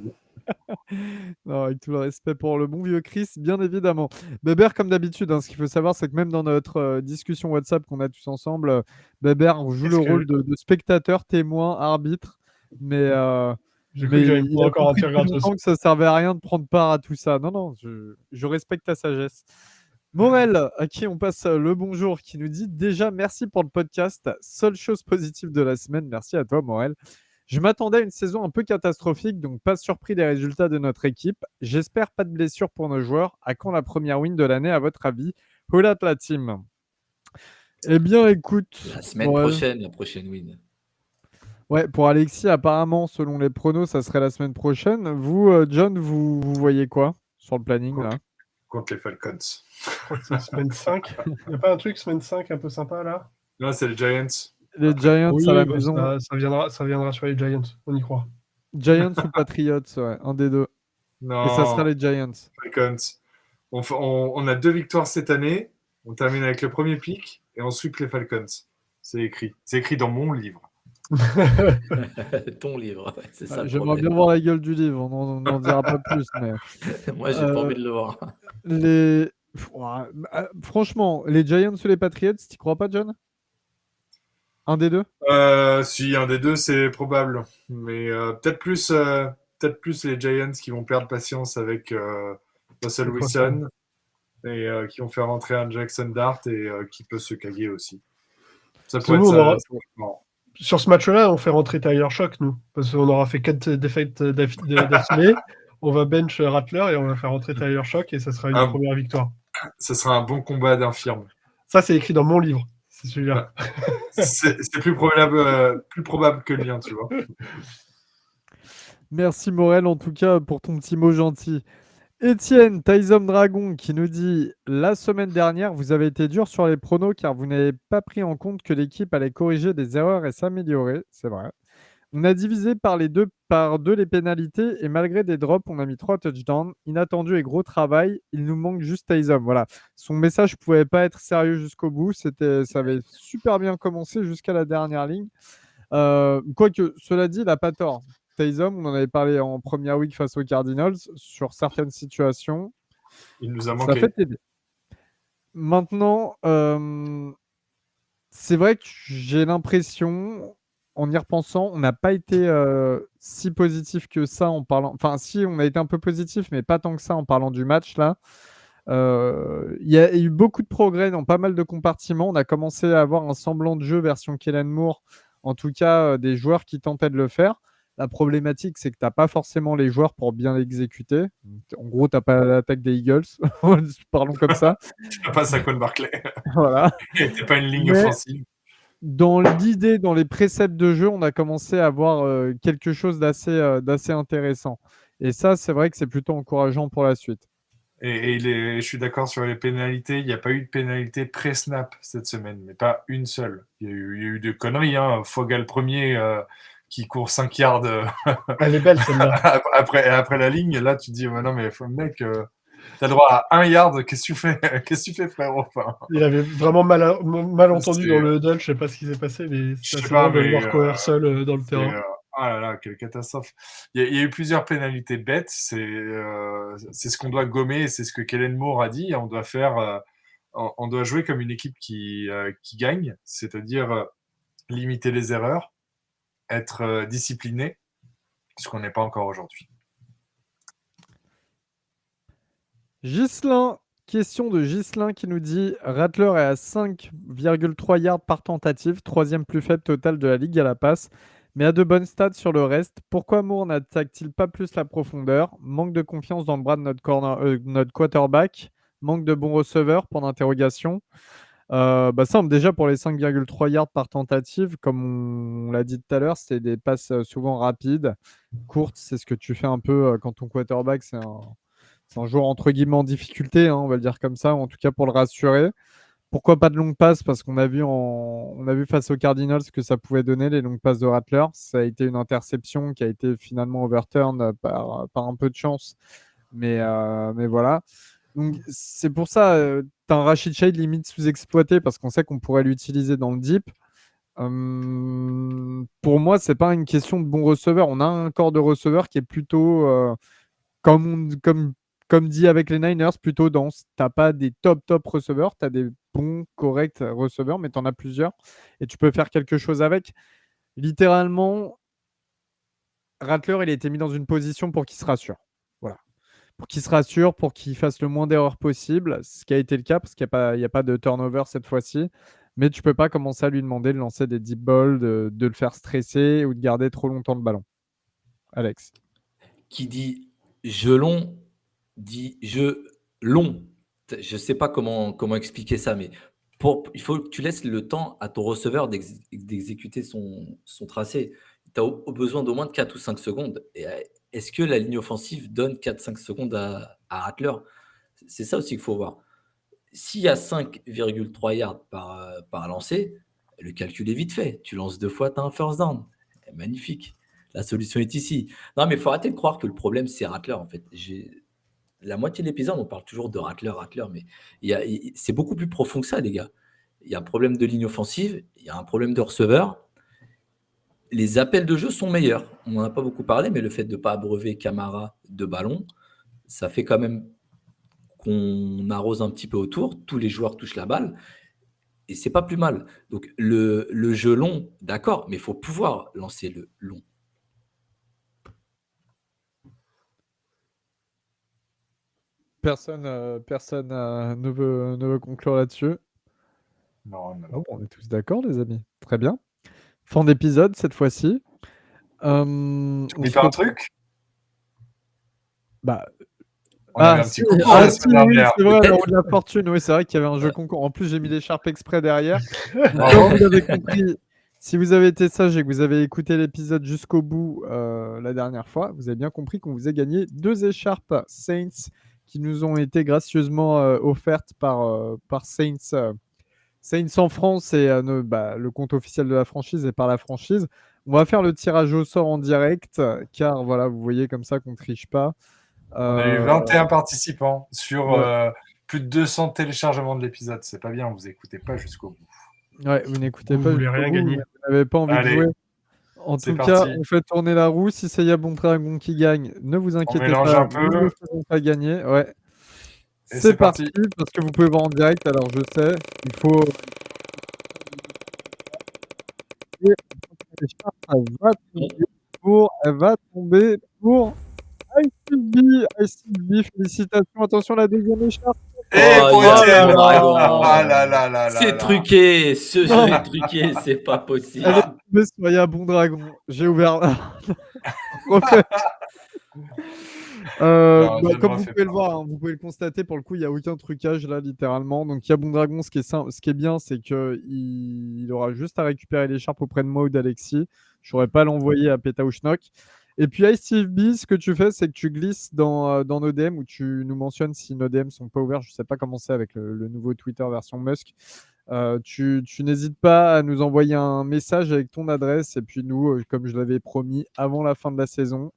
Non, avec tout le respect pour le bon vieux Chris, bien évidemment. Bébert, comme d'habitude, hein, ce qu'il faut savoir, c'est que même dans notre discussion WhatsApp qu'on a tous ensemble, Bébert joue le rôle de spectateur, témoin, arbitre. Mais J'ai cru que j'allais me il prendre a encore un compris tir depuis gratos. longtemps que ça servait à rien de prendre part à tout ça. Non, non, je respecte ta sagesse. Morel, à qui on passe le bonjour, qui nous dit déjà merci pour le podcast. Seule chose positive de la semaine. Merci à toi, Morel. Je m'attendais à une saison un peu catastrophique, donc pas surpris des résultats de notre équipe. J'espère pas de blessures pour nos joueurs. À quand la première win de l'année, à votre avis? Hola la team. Eh bien, écoute. La semaine Morel. prochaine, la prochaine win. Ouais, pour Alexis, apparemment, selon les pronos, ça serait la semaine prochaine. Vous, John, vous voyez quoi sur le planning là? Contre les Falcons. Je crois que c'est semaine 5. Il n'y a pas un truc semaine 5 un peu sympa là? Non, c'est les Giants. Les Giants Oui, à la bah, maison. ça viendra sur les Giants, on y croit. Giants ou Patriots, ouais, un des deux. Non, Et ça sera les Giants. Falcons. On a 2 victoires cette année. On termine avec le premier pick et on sweep les Falcons. C'est écrit. C'est écrit dans mon livre. Ton livre, ouais, c'est ça le J'aimerais bien problème. voir la gueule du livre, on n'en dira pas plus. Mais Moi, j'ai pas envie de le voir. franchement, les Giants ou les Patriots, t'y crois pas, John? Un des deux? Si, un des deux, c'est probable. Mais peut-être plus les Giants qui vont perdre patience avec Russell Le Wilson et qui vont faire rentrer un Jackson Dart et qui peut se caguer aussi. Ça pourrait Nous, être ça. Non. Sur ce match-là, on fait rentrer Tyler Shock, nous. Parce qu'on aura fait 4 défaites d'affilée. On va bench Rattler et on va faire rentrer Tyler Shock et ça sera une première victoire. Ça sera un bon combat d'infirme. Ça, c'est écrit dans mon livre. C'est celui-là. C'est plus probable que le mien, tu vois. Merci Morel, en tout cas, pour ton petit mot gentil. Étienne, Tyson Dragon, qui nous dit « La semaine dernière, vous avez été dur sur les pronos car vous n'avez pas pris en compte que l'équipe allait corriger des erreurs et s'améliorer. » C'est vrai. On a divisé par deux les pénalités et malgré des drops, on a mis 3 touchdowns. Inattendu et gros travail. Il nous manque juste Taysom. Voilà. Son message ne pouvait pas être sérieux jusqu'au bout. Ça avait super bien commencé jusqu'à la dernière ligne. Quoique, cela dit, il n'a pas tort. Taysom, on en avait parlé en première week face aux Cardinals. Sur certaines situations, Il nous a ça manqué. fait aider. Maintenant, c'est vrai que j'ai l'impression, en y repensant, on n'a pas été si positif que ça en parlant. Enfin, si, on a été un peu positif, mais pas tant que ça en parlant du match là. Il y a eu beaucoup de progrès dans pas mal de compartiments. On a commencé à avoir un semblant de jeu version Kellen Moore, en tout cas des joueurs qui tentaient de le faire. La problématique, c'est que tu n'as pas forcément les joueurs pour bien l'exécuter. En gros, tu n'as pas l'attaque des Eagles, parlons comme ça. Tu n'as pas Saquon Barkley. Voilà. Tu n'as pas une ligne Mais offensive. dans l'idée, dans les préceptes de jeu, on a commencé à avoir quelque chose d'assez intéressant. Et ça, c'est vrai que c'est plutôt encourageant pour la suite. Je suis d'accord sur les pénalités. Il n'y a pas eu de pénalité pré-snap cette semaine, mais pas une seule. Il y a eu des conneries. Hein. Fogal premier qui court 5 yards Elle est belle celle-là. après la ligne. Là, tu te dis, non, mais mec, tu as le droit à 1 yard. Qu'est-ce que tu fais Qu'est-ce que tu fais, frérot? Enfin, Il avait vraiment mal entendu dans le huddle. Je sais pas ce qui s'est passé, mais je c'est sais pas, assez de le mais voir courir seul dans le c'est, terrain. ah là là, quelle catastrophe. Il y a eu plusieurs pénalités bêtes. C'est ce qu'on doit gommer. C'est ce que Kellen Moore a dit. On doit faire, on doit jouer comme une équipe qui gagne, c'est-à-dire limiter les erreurs, être discipliné, ce qu'on n'est pas encore aujourd'hui. Ghislain, question de Ghislain qui nous dit Rattler est à 5,3 yards par tentative, troisième plus faible total de la ligue à la passe, mais a de bonnes stats sur le reste. Pourquoi Moore n'attaque-t-il pas plus la profondeur? Manque de confiance dans le bras de notre quarterback, manque de bons receveurs, point d'interrogation. Ça, déjà pour les 5,3 yards par tentative, comme on l'a dit tout à l'heure, c'est des passes souvent rapides, courtes. C'est ce que tu fais un peu quand ton quarterback, c'est un joueur entre guillemets en difficulté, hein, on va le dire comme ça, ou en tout cas pour le rassurer. Pourquoi pas de longue passe? Parce qu'on a vu face aux Cardinals ce que ça pouvait donner, les longues passes de Rattler. Ça a été une interception qui a été finalement overturn par un peu de chance. Mais voilà. Donc c'est pour ça, tu as un Rashid Shade limite sous-exploité parce qu'on sait qu'on pourrait l'utiliser dans le deep. Pour moi, c'est pas une question de bon receveur. On a un corps de receveur qui est plutôt, comme dit avec les Niners, plutôt dense. Tu n'as pas des top receveurs, tu as des bons, corrects receveurs, mais tu en as plusieurs et tu peux faire quelque chose avec. Littéralement, Rattler, il a été mis dans une position pour qu'il se rassure. Voilà. Pour qu'il se rassure, pour qu'il fasse le moins d'erreurs possible, ce qui a été le cas, parce qu'il n'y a pas de turnover cette fois-ci. Mais tu ne peux pas commencer à lui demander de lancer des deep balls, de le faire stresser ou de garder trop longtemps le ballon. Alex. Qui dit jeu long, dit jeu long. Je ne sais pas comment expliquer ça, mais il faut que tu laisses le temps à ton receveur d'exécuter son tracé. Tu as besoin d'au moins de 4 ou 5 secondes. Et est-ce que la ligne offensive donne 4-5 secondes à Rattler? C'est ça aussi qu'il faut voir. S'il y a 5,3 yards par lancé, le calcul est vite fait. Tu lances 2 fois, tu as un first down. Magnifique. La solution est ici. Non, mais il faut arrêter de croire que le problème, c'est Rattler, en fait. La moitié de l'épisode, on parle toujours de Rattler, mais c'est beaucoup plus profond que ça, les gars. Il y a un problème de ligne offensive, il y a un problème de receveur. Les appels de jeu sont meilleurs. On n'en a pas beaucoup parlé, mais le fait de ne pas abreuver Camara de ballon, ça fait quand même qu'on arrose un petit peu autour. Tous les joueurs touchent la balle. Et c'est pas plus mal. Donc, le jeu long, d'accord, mais il faut pouvoir lancer le long. Personne ne veut conclure là-dessus. Non. Oh, on est tous d'accord, les amis. Très bien. Fin d'épisode cette fois-ci. Tu oublies pas un truc? Bah. On avait un petit concours la semaine dernière. C'est vrai, la roue de la fortune. Oui, c'est vrai qu'il y avait un jeu concours. En plus, j'ai mis l'écharpe exprès derrière. Comme vous avez compris, si vous avez été sage et que vous avez écouté l'épisode jusqu'au bout la dernière fois, vous avez bien compris qu'on vous a gagné 2 écharpes Saints qui nous ont été gracieusement offertes par Saints en France et le compte officiel de la franchise et par la franchise. On va faire le tirage au sort en direct, car voilà, vous voyez comme ça qu'on triche pas. On a eu 21 participants sur ouais. plus de 200 téléchargements de l'épisode. C'est pas bien, vous écoutez pas jusqu'au bout. Ouais, vous n'écoutez Vous pas voulez jusqu'au rien bout, gagner. vous n'avez pas envie Allez, de jouer. En c'est tout parti. cas, on fait tourner la roue. Si c'est Yabon Dragon qui gagne, ne vous inquiétez mélange pas, un peu. nous ne le ferons pas gagner. Ouais. Et C'est parti, parce que vous pouvez voir en direct, alors je sais, il faut... Elle va tomber pour ICB, félicitations, attention la deuxième écharpe. Et Oh, pour il y a Étienne. Yabon Dragon. Ah là là là C'est là. truqué, ce jeu est truqué, c'est pas possible. Elle est tombée sur Yabon Dragon. J'ai ouvert. Refait. Non, je ne comme vous refais pouvez le pas. voir, hein, vous pouvez le constater, pour le coup, il n'y a aucun trucage là, littéralement. Donc, Yabon Dragon, ce qui est bien, c'est qu'il aura juste à récupérer l'écharpe auprès de moi ou d'Alexis. Je n'aurais pas l'envoyer à Pétaouchnok. Et puis, ICB, ce que tu fais, c'est que tu glisses dans nos DM où tu nous mentionnes si nos DM sont pas ouverts. Je ne sais pas comment c'est avec le nouveau Twitter version Musk. Tu n'hésites pas à nous envoyer un message avec ton adresse. Et puis, nous, comme je l'avais promis avant la fin de la saison,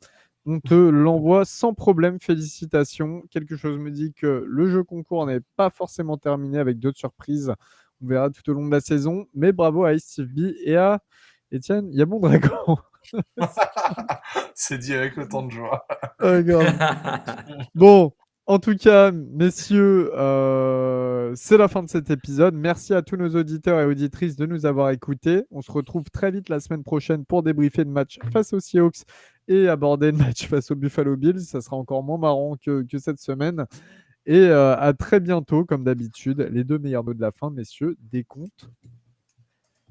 on te l'envoie sans problème. Félicitations. Quelque chose me dit que le jeu concours n'est pas forcément terminé avec d'autres surprises. On verra tout au long de la saison. Mais bravo à ICB et à Étienne Yabon Dragon. C'est dit avec autant de joie. Grave. Bon, en tout cas, messieurs, c'est la fin de cet épisode. Merci à tous nos auditeurs et auditrices de nous avoir écoutés. On se retrouve très vite la semaine prochaine pour débriefer le match face aux Seahawks et aborder le match face aux Buffalo Bills. Ça sera encore moins marrant que cette semaine. Et à très bientôt, comme d'habitude. Les 2 meilleurs mots de la fin, messieurs, décompte.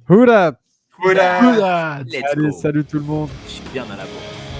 Who dat? Voilà. Let's Allez, go. salut tout le monde. Je suis bien à la bourre.